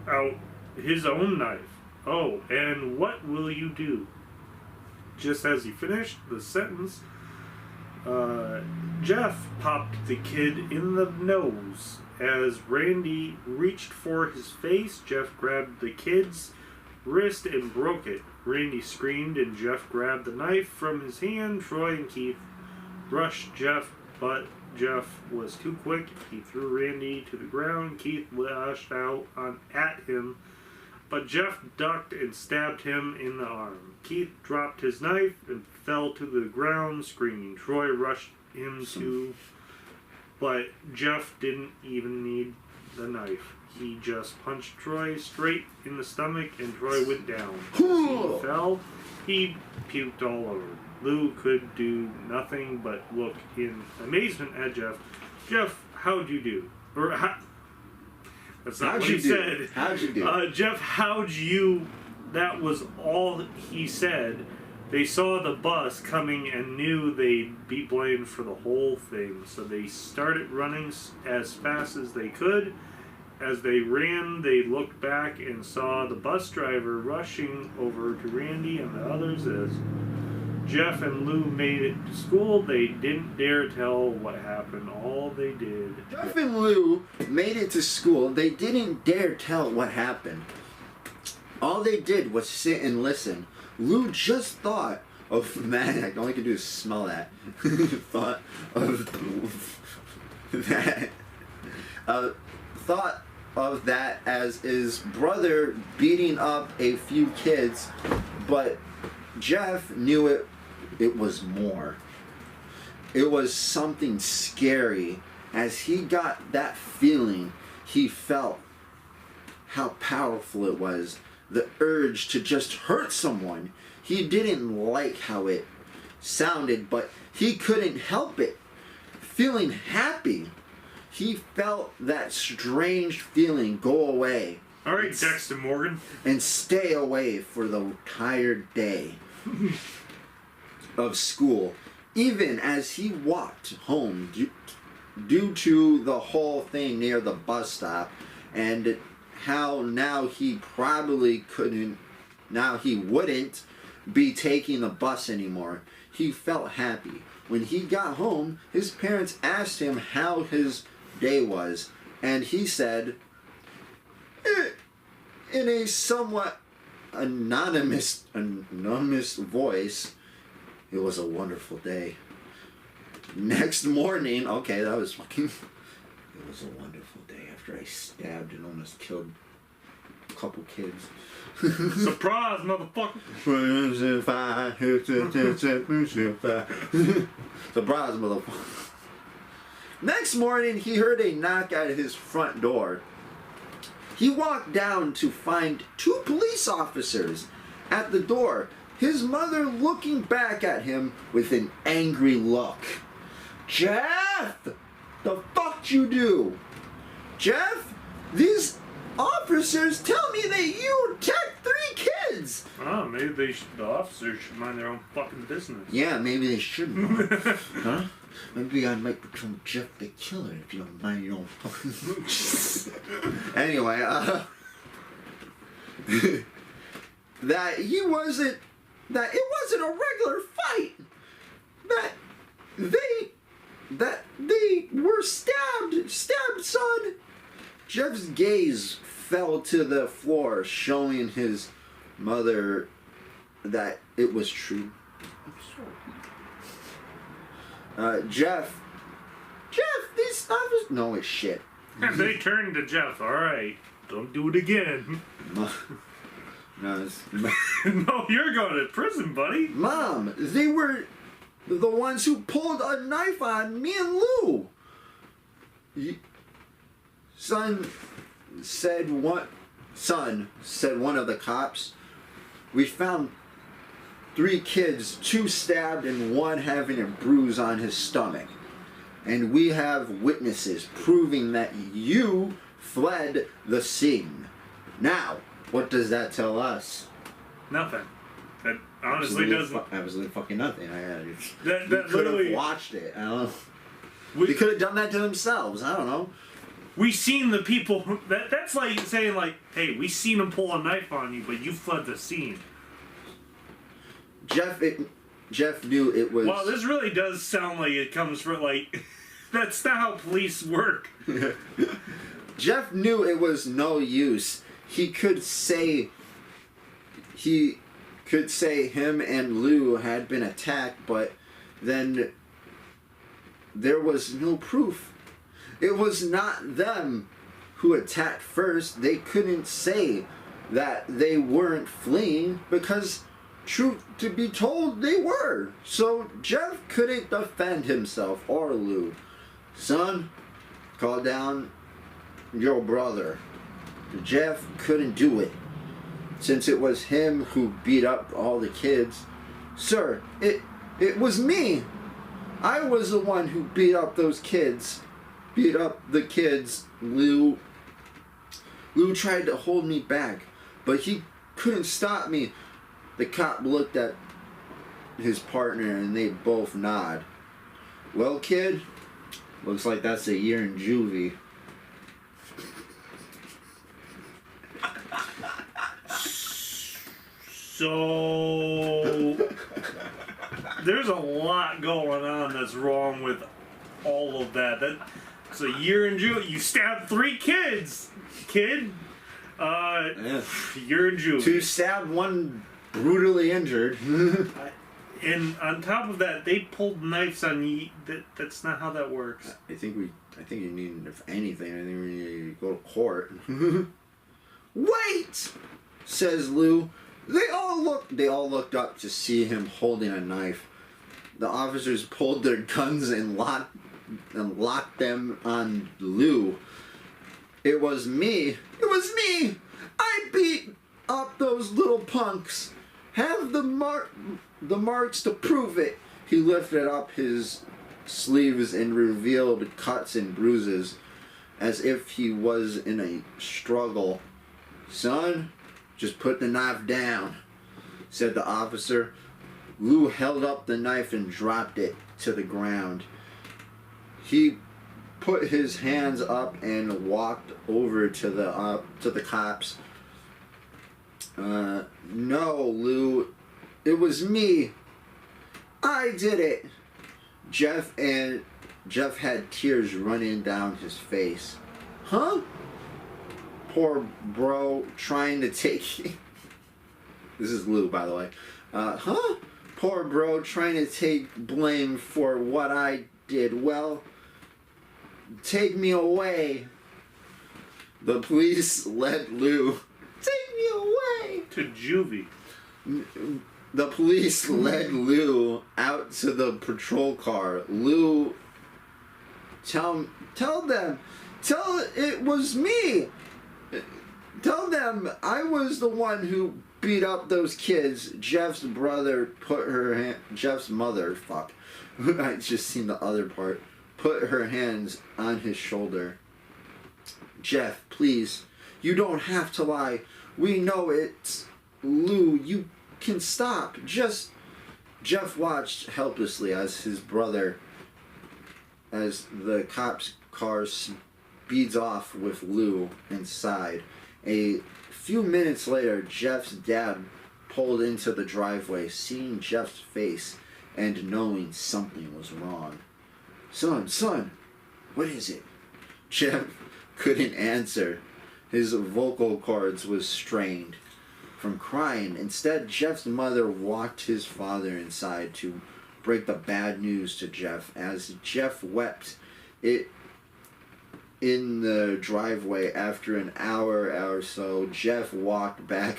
out his own knife. Oh, and what will you do? Just as he finished the sentence, Jeff popped the kid in the nose. As Randy reached for his face, Jeff grabbed the kid's wrist and broke it. Randy screamed and Jeff grabbed the knife from his hand. Troy and Keith rushed Jeff, but Jeff was too quick. He threw Randy to the ground. Keith lashed out at him, but Jeff ducked and stabbed him in the arm. Keith dropped his knife and fell to the ground screaming. Troy rushed him too, but Jeff didn't even need the knife. He just punched Troy straight in the stomach and Troy went down. As he fell, he puked all over. Lou could do nothing but look in amazement at Jeff. Jeff, how'd you do? Or that's not what he said. How'd you do? Jeff, how'd you... That was all he said. They saw the bus coming and knew they'd be blamed for the whole thing. So they started running as fast as they could. As they ran, they looked back and saw the bus driver rushing over to Randy and the others. As Jeff and Lou made it to school, they didn't dare tell what happened. All they did... Jeff and Lou made it to school. They didn't dare tell what happened. All they did was sit and listen. Lou just thought of... Man, all I can do is smell that. Thought of that as his brother beating up a few kids, but Jeff knew it was more. It was something scary. As he got that feeling, he felt how powerful it was. The urge to just hurt someone. He didn't like how it sounded, but he couldn't help it. Feeling happy. He felt that strange feeling go away. All right, Dexter Morgan. And stay away for the entire day of school. Even as he walked home due to the whole thing near the bus stop and how now he wouldn't be taking the bus anymore. He felt happy. When he got home, his parents asked him how his day was, and he said, in a somewhat anonymous voice, "It was a wonderful day." Next morning, okay, that was fucking... It was a wonderful day after I stabbed and almost killed a couple kids. Surprise, motherfucker! Surprise, motherfucker. Next morning, he heard a knock at his front door. He walked down to find 2 police officers at the door, his mother looking back at him with an angry look. "Jeff! The fuck you do? Jeff, these officers tell me that you attacked 3 kids!" Oh, maybe the officers should mind their own fucking business. Yeah, maybe they shouldn't. Huh? Maybe I might become Jeff the Killer if you don't mind your own fucking... Anyway, that he wasn't that it wasn't a regular fight. That they were stabbed, son. Jeff's gaze fell to the floor, showing his mother that it was true. Jeff, these officers... No, it's shit. And they turned to Jeff. All right, don't do it again. No, no, you're going to prison, buddy. Mom, they were the ones who pulled a knife on me and Lou. Son, said one of the cops. We found 3 kids, 2 stabbed and 1 having a bruise on his stomach. And we have witnesses proving that you fled the scene. Now, what does that tell us? Nothing. That honestly doesn't. Absolutely fucking nothing. That could literally have watched it. I don't know. They could have done that to themselves. I don't know. We seen the people. That's like saying like, hey, we seen him pull a knife on you, but you fled the scene. Jeff knew it was... Well, this really does sound like it comes from, like... That's not how police work. Jeff knew it was no use. He could say him and Lou had been attacked, but then there was no proof. It was not them who attacked first. They couldn't say that they weren't fleeing because... Truth to be told, they were. So Jeff couldn't defend himself or Lou. Son, call down your brother. Jeff couldn't do it, since it was him who beat up all the kids. Sir, it was me. I was the one who beat up those kids. Beat up the kids. Lou tried to hold me back, but he couldn't stop me. The cop looked at his partner and they both nod. Well, kid, looks like that's a year in juvie. So there's a lot going on that's wrong with all of that. That's a year in juvie. You stabbed 3 kids, kid. Yeah. Year in juvie. 2 stabbed, 1 brutally injured. And on top of that, they pulled knives on you. That's not how that works. I think you need, if anything, I think we need to go to court. Wait! Says Lou. They all looked up to see him holding a knife. The officers pulled their guns and locked them on Lou. It was me. I beat up those little punks. Have the marks to prove it. He lifted up his sleeves and revealed cuts and bruises as if he was in a struggle. Son, just put the knife down, said the officer. Lou held up the knife and dropped it to the ground. He put his hands up and walked over to the cops. No, Lou. It was me. I did it. Jeff had tears running down his face. Huh? Poor bro trying to take... This is Lou, by the way. Huh? Poor bro trying to take blame for what I did. Well, take me away. The police led Lou... Take me away! To juvie. The police led Lou out to the patrol car. Lou, tell them it was me. Tell them I was the one who beat up those kids. Jeff's mother, fuck. I just seen the other part. Put her hands on his shoulder. Jeff, please. You don't have to lie. We know it's Lou. You can stop. Jeff watched helplessly as the cop's car speeds off with Lou inside. A few minutes later, Jeff's dad pulled into the driveway, seeing Jeff's face and knowing something was wrong. Son, what is it? Jeff couldn't answer. His vocal cords was strained from crying. Instead, Jeff's mother walked his father inside to break the bad news to Jeff. As Jeff wept in the driveway after an hour or so, Jeff walked back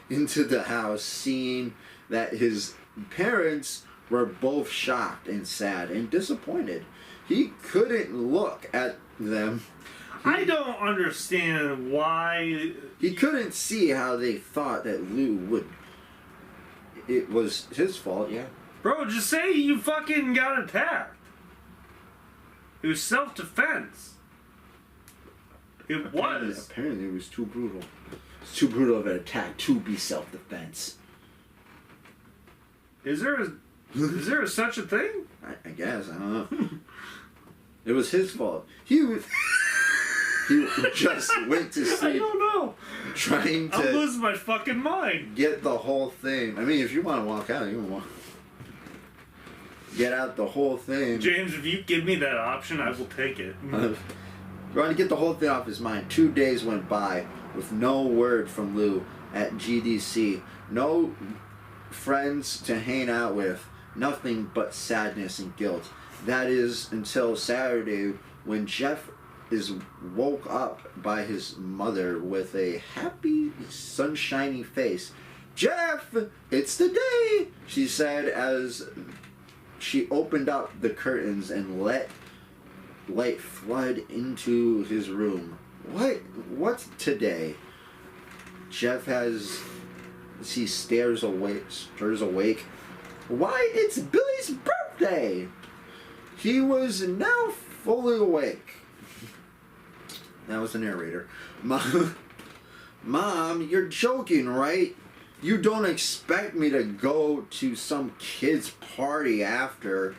into the house, seeing that his parents were both shocked and sad and disappointed. He couldn't look at them. I don't understand why... He couldn't see how they thought that Lou would... It was his fault, yeah. Bro, just say you fucking got attacked. It was self-defense. It was. Apparently it was too brutal. It's too brutal of an attack to be self-defense. Is there such a thing? I guess, I don't know. It was his fault. He just went to sleep. I don't know. Trying to... I'm losing my fucking mind. Get the whole thing. I mean, if you want to walk out, you can walk. Get out the whole thing. James, if you give me that option, I will take it. Trying to get the whole thing off his mind. 2 days went by with no word from Lou at GDC. No friends to hang out with. Nothing but sadness and guilt. That is until Saturday when Jeff is woke up by his mother with a happy, sunshiny face. Jeff, it's the day, she said as she opened up the curtains and let light flood into his room. What's today? Jeff he stirs awake. Why, it's Billy's birthday! He was now fully awake. That was the narrator. Mom, you're joking, right? You don't expect me to go to some kid's party after.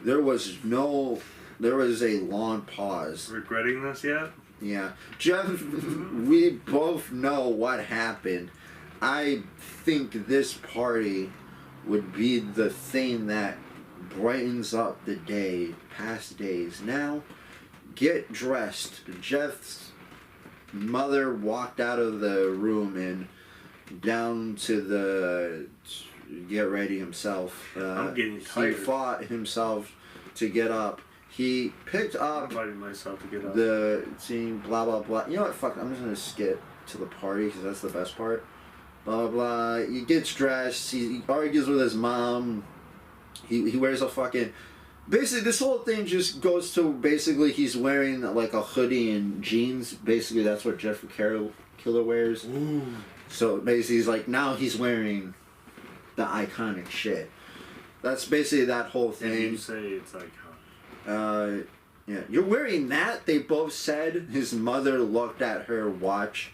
There was a long pause. Regretting this yet? Yeah. Jeff, we both know what happened. I think this party would be the thing that brightens up the past days. Now, get dressed. Jeff's mother walked out of the room and down to the get ready himself. I'm getting tired. He fought himself to get up. He picked up I'm fighting myself to get up. the scene, blah, blah, blah. You know what? Fuck, I'm just going to skip to the party because that's the best part. Blah, blah, blah. He gets dressed. He argues with his mom. He wears a fucking... Basically, this whole thing just goes to basically he's wearing like a hoodie and jeans. Basically, that's what Jeff Killer wears. Ooh. So basically, he's like, now he's wearing the iconic shit. That's basically that whole thing. And you say it's iconic. Yeah. You're wearing that? They both said. His mother looked at her watch.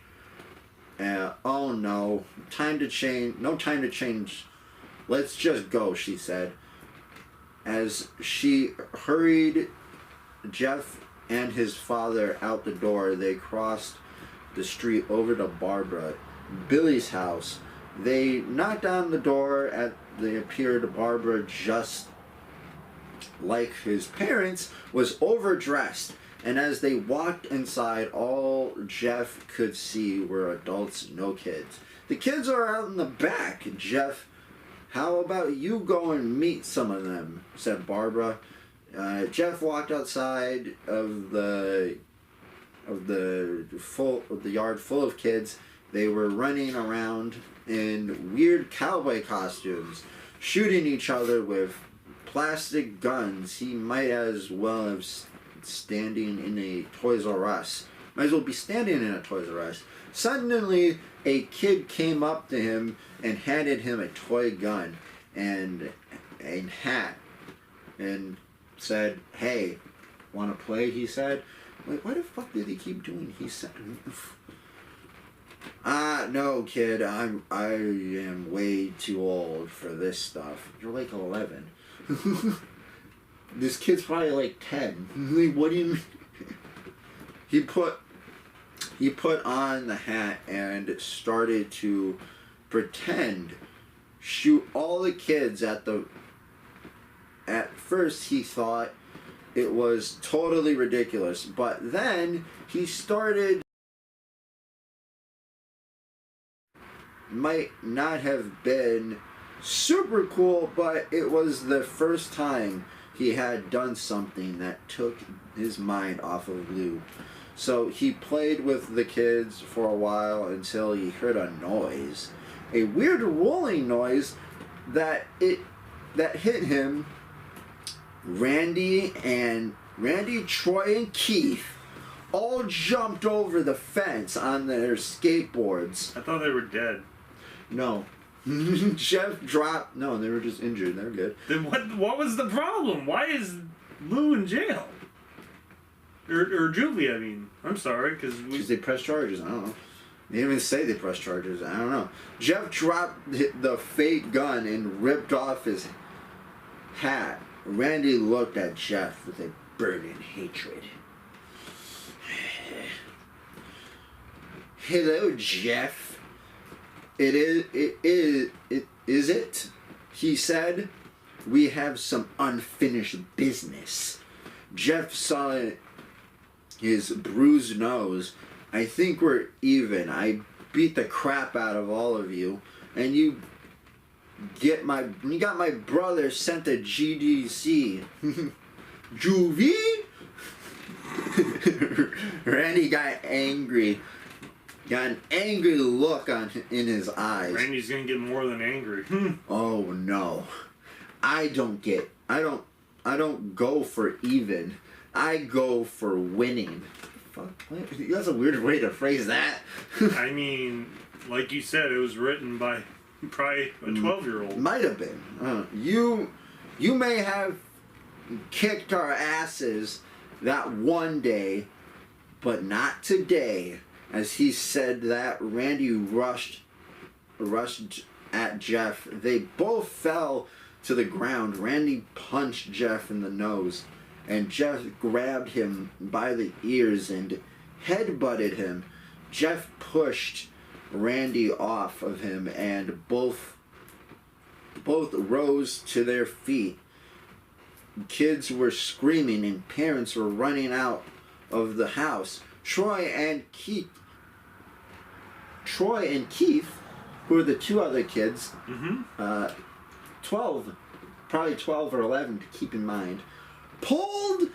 Oh no. Time to change. No time to change. Let's just go, she said. As she hurried Jeff and his father out the door, they crossed the street over to Barbara, Billy's house. They knocked on the door. They appeared. Barbara, just like his parents, was overdressed. And as they walked inside, all Jeff could see were adults, no kids. The kids are out in the back. Jeff, how about you go and meet some of them, said Barbara. Jeff walked outside of the yard full of kids. They were running around in weird cowboy costumes, shooting each other with plastic guns. He might as well have standing in a Toys R Us. Might as well be standing in a Toys R Us. Suddenly, a kid came up to him and handed him a toy gun and a hat and said, "Hey, want to play?" he said. Wait, why the fuck did he keep doing? He said, no, kid, I am way too old for this stuff. You're like 11. This kid's probably like 10. Like, what do you mean? He put on the hat and started to pretend, shoot all the kids at the... At first, he thought it was totally ridiculous, but then he started... Might not have been super cool, but it was the first time he had done something that took his mind off of Lou. So he played with the kids for a while until he heard a noise. A weird rolling noise that hit him. Randy, Troy, and Keith all jumped over the fence on their skateboards. I thought they were dead. No. Jeff dropped... No, they were just injured. They're good. Then what was the problem? Why is Lou in jail? Or Juvie, I mean. I'm sorry, because they pressed charges. I don't know. They didn't even say they pressed charges. I don't know. Jeff dropped the fake gun and ripped off his hat. Randy looked at Jeff with a burning hatred. Hello, Jeff. It is it? He said. We have some unfinished business. Jeff saw his bruised nose. I think we're even. I beat the crap out of all of you, and you got my brother sent to GDC. Juvie? Randy got angry. Got an angry look in his eyes. Randy's gonna get more than angry. Oh no. I don't go for even. I go for winning. Fuck, that's a weird way to phrase that. I mean, like you said, it was written by probably a 12-year-old. Might have been. You may have kicked our asses that one day, but not today. As he said that, Randy rushed at Jeff. They both fell to the ground. Randy punched Jeff in the nose, and Jeff grabbed him by the ears and headbutted him. Jeff pushed Randy off of him, and both rose to their feet. Kids were screaming, and parents were running out of the house. Troy and Keith, who are the two other kids, 12, probably 12 or 11 to keep in mind, pulled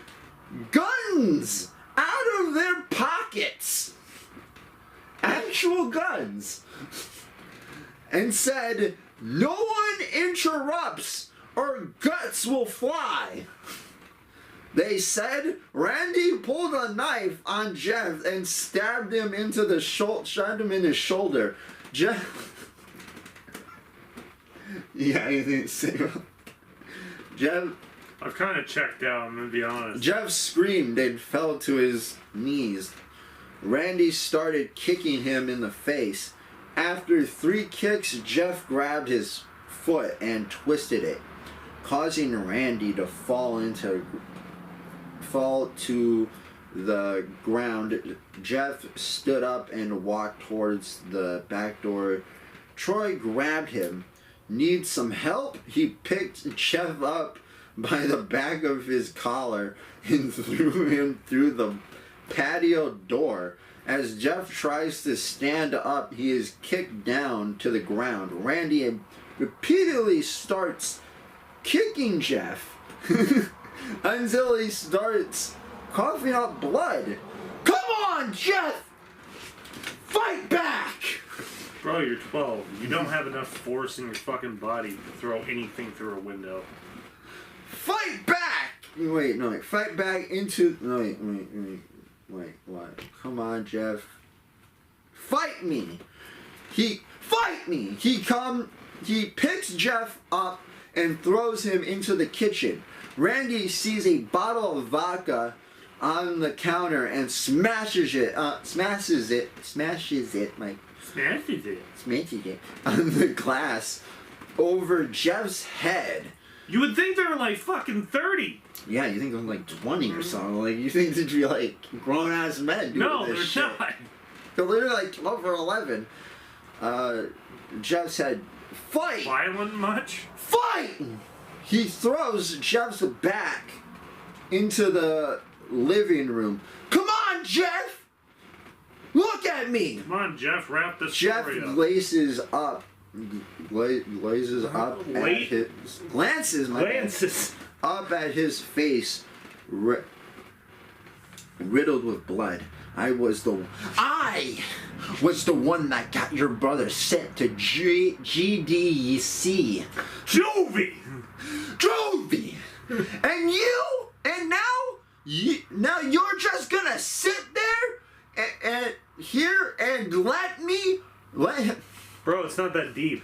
guns out of their pockets, actual guns, and said, "No one interrupts or guts will fly." They said Randy pulled a knife on Jeff and stabbed him in his shoulder. Jeff... Yeah, anything to say? Jeff... I've kind of checked out, I'm going to be honest. Jeff screamed and fell to his knees. Randy started kicking him in the face. After 3 kicks, Jeff grabbed his foot and twisted it, causing Randy to fall to the ground. Jeff stood up and walked towards the back door. Troy grabbed him. Need some help? He picked Jeff up by the back of his collar and threw him through the patio door. As Jeff tries to stand up, he is kicked down to the ground. Randy repeatedly starts kicking Jeff until he starts coughing up blood. Come on, Jeff! Fight back! Bro, you're 12. You don't have enough force in your fucking body to throw anything through a window. Fight back! Wait, fight back into... No, wait, what? Come on, Jeff. Fight me! Fight me! He picks Jeff up and throws him into the kitchen. Randy sees a bottle of vodka on the counter and smashes it on the glass over Jeff's head. You would think they were like fucking 30. Yeah, you think they're like 20 or something. Like, you think they'd be like grown ass men doing no, this they're shit. not. They're literally like 12 or 11. Jeff said, "Fight! Violent much? Fight!" He throws Jeff's back into the living room. "Come on, Jeff! Look at me!" Come on, Jeff, wrap this Jeff story up. glances up up at his face, riddled with blood. I was the one that got your brother sent to GDC. Juvie! And now you're just gonna sit there and here and let him. Bro, it's not that deep.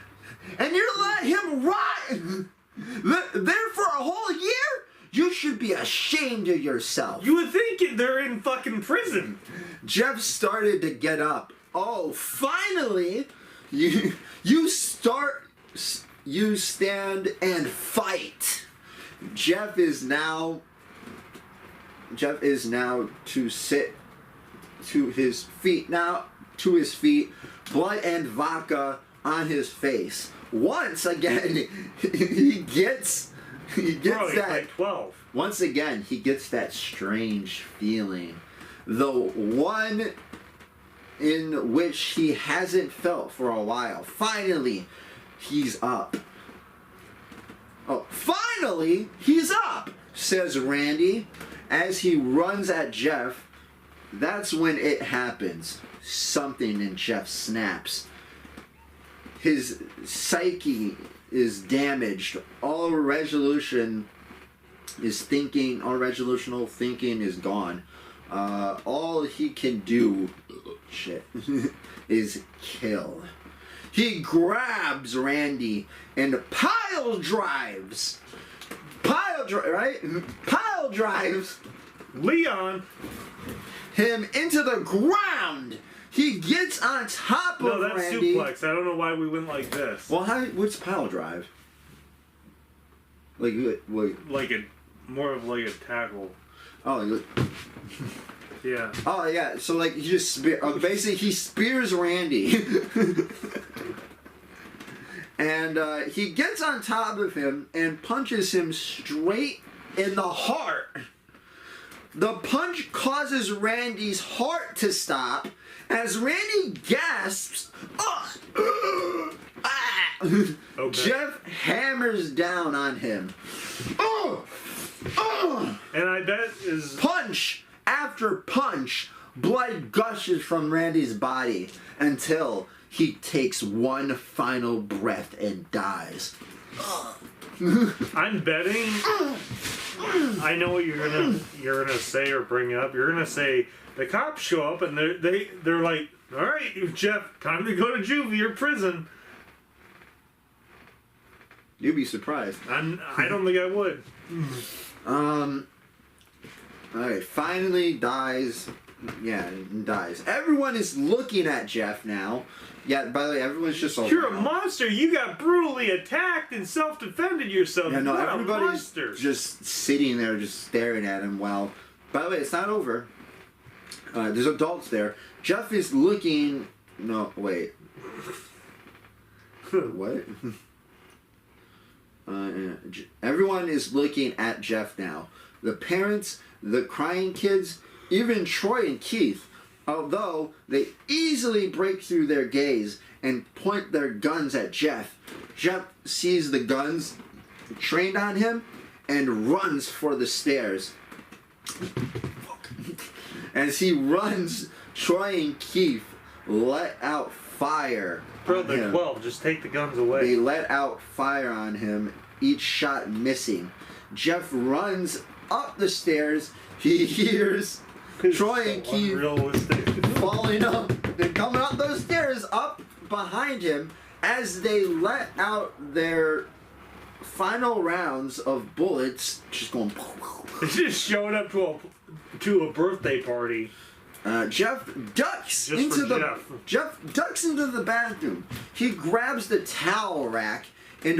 And you let him rot there for a whole year? You should be ashamed of yourself. You would think they're in fucking prison. Jeff started to get up. Oh, finally, you stand and fight. Jeff is now to sit to his feet. Blood and vodka on his face. Once again, he gets Bro, he's that. like 12. Once again, he gets that strange feeling. The one in which he hasn't felt for a while. Finally, he's up. Oh, finally, he's up, says Randy as he runs at Jeff. That's when it happens. Something in Jeff snaps. His psyche is damaged. All resolutional thinking is gone. All he can do is kill. He grabs Randy and pile drives Leon! him into the ground. He gets on top of No, that's Randy. suplex. I don't know why we went like this. Well, what's pile drive? Like More of like a tackle. oh, Yeah. oh yeah. So like he just basically he spears Randy, and he gets on top of him and punches him straight in the heart. The punch causes Randy's heart to stop as Randy gasps. Okay. Jeff hammers down on him. And I bet is Punch after punch, blood gushes from Randy's body until he takes one final breath and dies. I'm betting. I know what you're gonna say or bring up. You're gonna say the cops show up and they're like, all right, Jeff, time to go to juvie or prison. You'd be surprised. I don't think I would. Alright, finally dies. Yeah, dies. Everyone is looking at Jeff now. Yeah, by the way, everyone's just all You're a monster. You got brutally attacked and self-defended yourself. Yeah, no, You're a everybody's monster. just sitting there, just staring at him. Well, by the way, it's not over. There's adults there. Jeff is looking. No, wait. What? Everyone is looking at Jeff now. The parents, the crying kids, even Troy and Keith, although they easily break through their gaze and point their guns at Jeff. Jeff sees the guns trained on him and runs for the stairs. As he runs, Troy and Keith let out fire. Bro, they're 12. Just take the guns away. They let out fire on him, each shot missing. Jeff runs up the stairs. He hears Troy and Keith falling up. They're coming up those stairs up behind him as they let out their final rounds of bullets. Just going. They just showed up to a birthday party. Jeff ducks into the bathroom. He grabs the towel rack and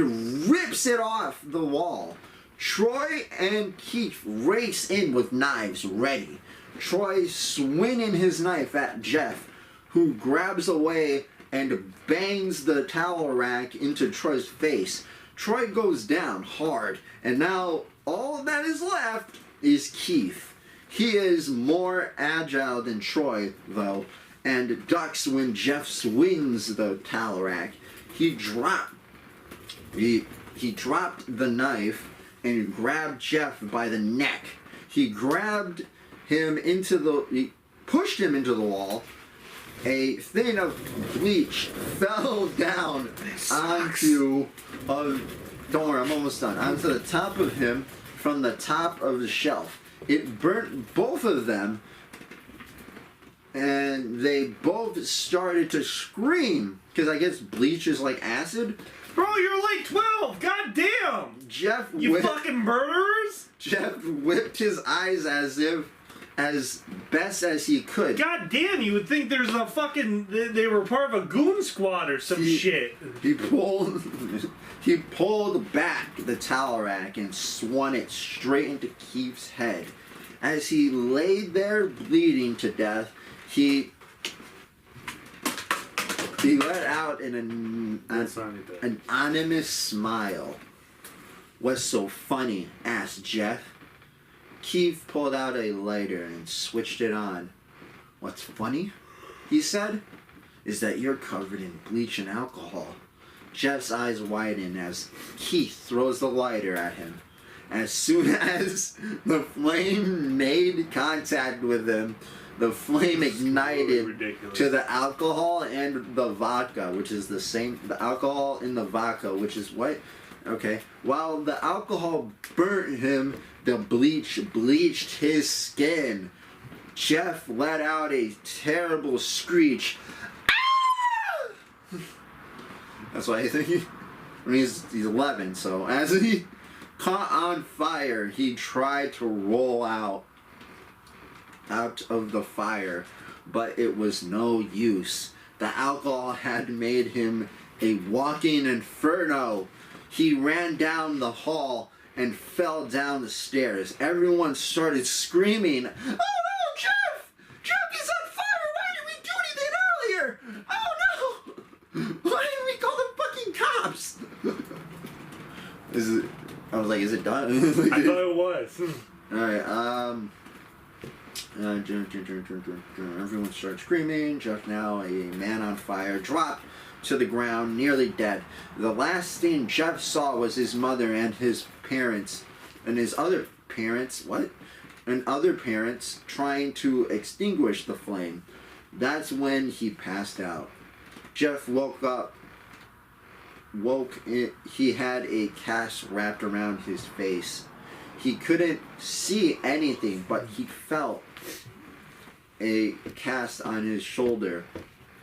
rips it off the wall. Troy and Keith race in with knives ready. Troy swinging his knife at Jeff, who grabs away and bangs the towel rack into Troy's face. Troy goes down hard, and now all that is left is Keith. He is more agile than Troy, though, and ducks when Jeff swings the towel rack. He dropped the knife and grabbed Jeff by the neck. He pushed him into the wall. A thing of bleach fell down onto, don't worry, I'm almost done, onto the top of him from the top of the shelf. It burnt both of them, and they both started to scream, because I guess bleach is like acid. Bro, you're like 12! God damn! You fucking murderers! Jeff whipped his eyes as best as he could. God damn, you would think there's a fucking... They were part of a goon squad or some shit. He pulled back the towel rack and swung it straight into Keith's head. As he laid there bleeding to death, he let out an anonymous smile. "What's so funny?" asked Jeff. Keith pulled out a lighter and switched it on. "What's funny," he said, "is that you're covered in bleach and alcohol." Jeff's eyes widen as Keith throws the lighter at him. As soon as the flame made contact with him, the flame ignited to the alcohol and the vodka, which is the same. The alcohol in the vodka, which is what? Okay. While the alcohol burnt him, the bleach bleached his skin. Jeff let out a terrible screech. Ah! That's why I think he's 11. So as he caught on fire, he tried to roll out of the fire, but it was no use. The alcohol had made him a walking inferno. He ran down the hall and fell down the stairs. Everyone started screaming, "Oh no, Jeff! Jeff is on fire! Why didn't we do anything earlier? Oh no! Why didn't we call the fucking cops?" I was like, is it done? I thought it was. Alright, everyone started screaming. Jeff, now a man on fire, dropped to the ground, nearly dead. The last thing Jeff saw was his mother and his parents, and his other parents, other parents trying to extinguish the flame. That's when he passed out. Jeff he had a cast wrapped around his face. He couldn't see anything, but he felt a cast on his shoulder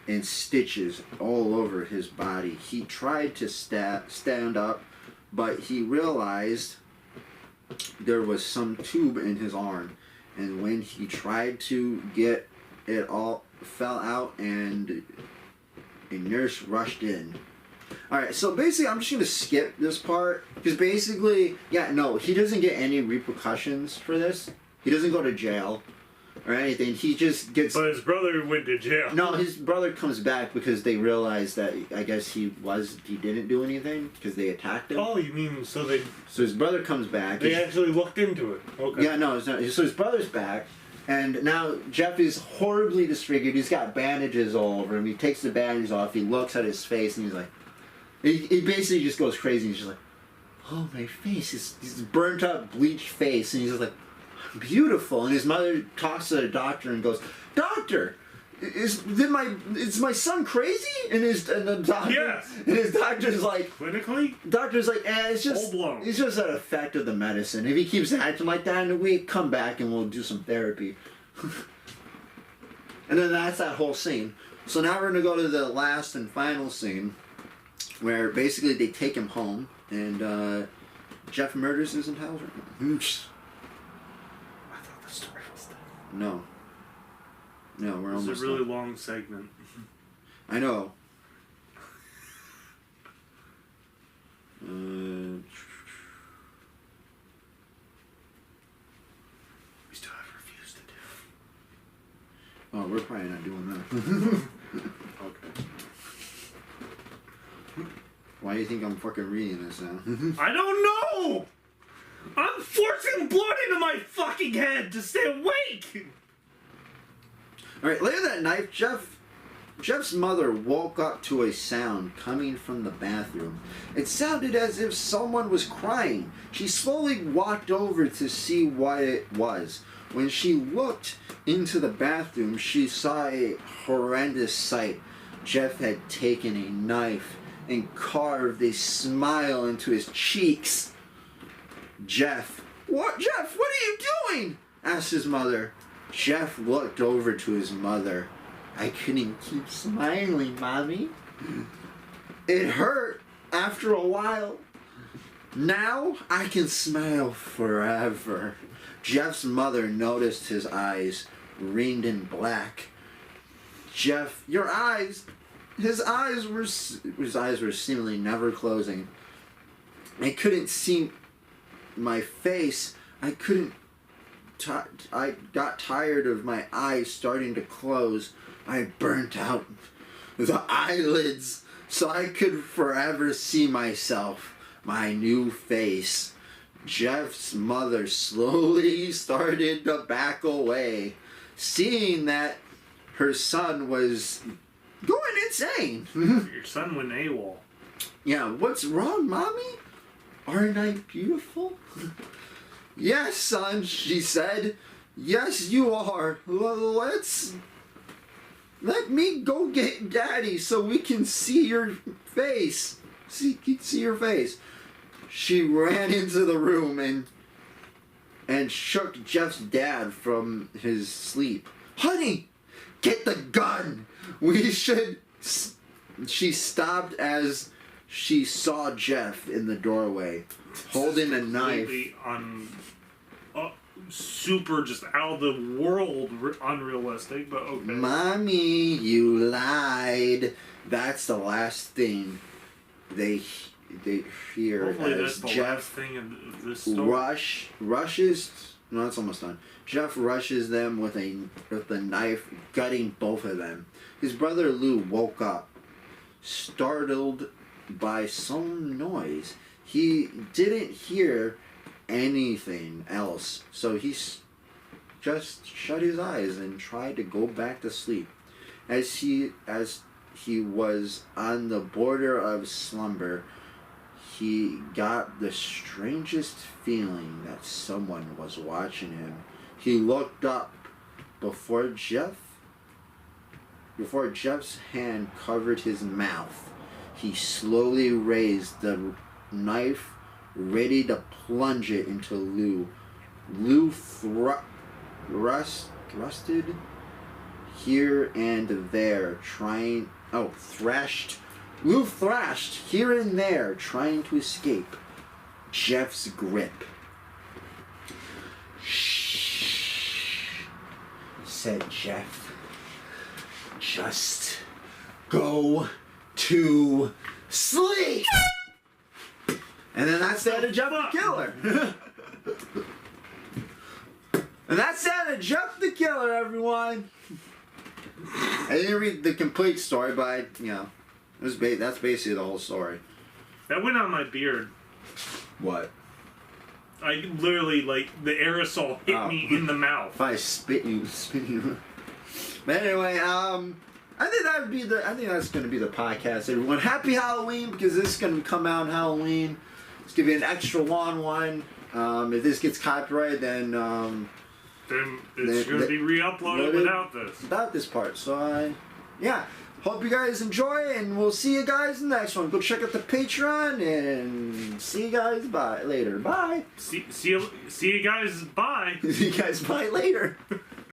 and stitches all over his body. He tried to stand up, but he realized there was some tube in his arm, and when he tried to get it, all fell out, and a nurse rushed in. Alright, so basically I'm just going to skip this part, because basically, he doesn't get any repercussions for this. He doesn't go to jail or anything. He just gets... But his brother went to jail. No, his brother comes back because they realize that, I guess he didn't do anything, because they attacked him. Oh, you mean so his brother comes back. They actually looked into it. Okay. Yeah, no, it's not. So his brother's back, and now Jeff is horribly disfigured. He's got bandages all over him. He takes the bandages off. He looks at his face, and he's like... He basically just goes crazy. He's just like, "Oh, my face is this burnt up, bleached face," and he's just like, "Beautiful." And his mother talks to the doctor and goes, "Doctor, is my son crazy?" And his doctor's like, clinically, it's just an effect of the medicine. If he keeps acting like that in a week, come back and we'll do some therapy. And then that's that whole scene. So now we're gonna go to the last and final scene, where basically they take him home, and Jeff murders his entire... I thought the story was done. No, we're almost done. It's a really long segment. I know. We still have reviews to do. Oh, we're probably not doing that. Okay. do you think I'm fucking reading this now? I don't know! I'm forcing blood into my fucking head to stay awake! Alright, later that night, Jeff's mother woke up to a sound coming from the bathroom. It sounded as if someone was crying. She slowly walked over to see what it was. When she looked into the bathroom, she saw a horrendous sight. Jeff had taken a knife and carved a smile into his cheeks. Jeff, what are you doing? Asked his mother. Jeff looked over to his mother. I couldn't keep smiling, Mommy. It hurt after a while. Now I can smile forever. Jeff's mother noticed his eyes ringed in black. Jeff, your eyes. His eyes were seemingly never closing. I couldn't see my face. I got tired of my eyes starting to close. I burnt out the eyelids so I could forever see myself, my new face. Jeff's mother slowly started to back away, seeing that her son was going insane. Your son went AWOL. Yeah, what's wrong, Mommy? Aren't I beautiful? Yes, son, she said. Yes, you are. Let me go get Daddy so we can see your face. See your face. She ran into the room and shook Jeff's dad from his sleep. Honey, get the gun. We should... She stopped as she saw Jeff in the doorway, holding a knife. Super just out of the world unrealistic, but okay. Mommy, you lied. That's the last thing they hear. Hopefully as that's the Jeff last thing in this story. rushes. No, it's almost done. Jeff rushes them with the knife, gutting both of them. His brother Lou woke up, startled by some noise. He didn't hear anything else, so he just shut his eyes and tried to go back to sleep. As he was on the border of slumber, he got the strangest feeling that someone was watching him. He looked up before Jeff's hand covered his mouth. He slowly raised the knife, ready to plunge it into Lou. Lou thrusted here and there, Lou thrashed here and there, trying to escape Jeff's grip. Shh, said Jeff. Just go to sleep. And then that's the end of Jeff the Killer. And that's the end of Jeff the Killer, everyone. I didn't read the complete story, but that's basically the whole story. That went on my beard. What? I literally, the aerosol hit me in the mouth. If I spit you. But anyway, I think that's gonna be the podcast, everyone. Happy Halloween, because this is gonna come out on Halloween. It's gonna be an extra long one. If this gets copyrighted, then it's gonna be re-uploaded without this part. So hope you guys enjoy, and we'll see you guys in the next one. Go check out the Patreon, and see you guys later. Bye. See you guys. Bye. See you guys. Bye later.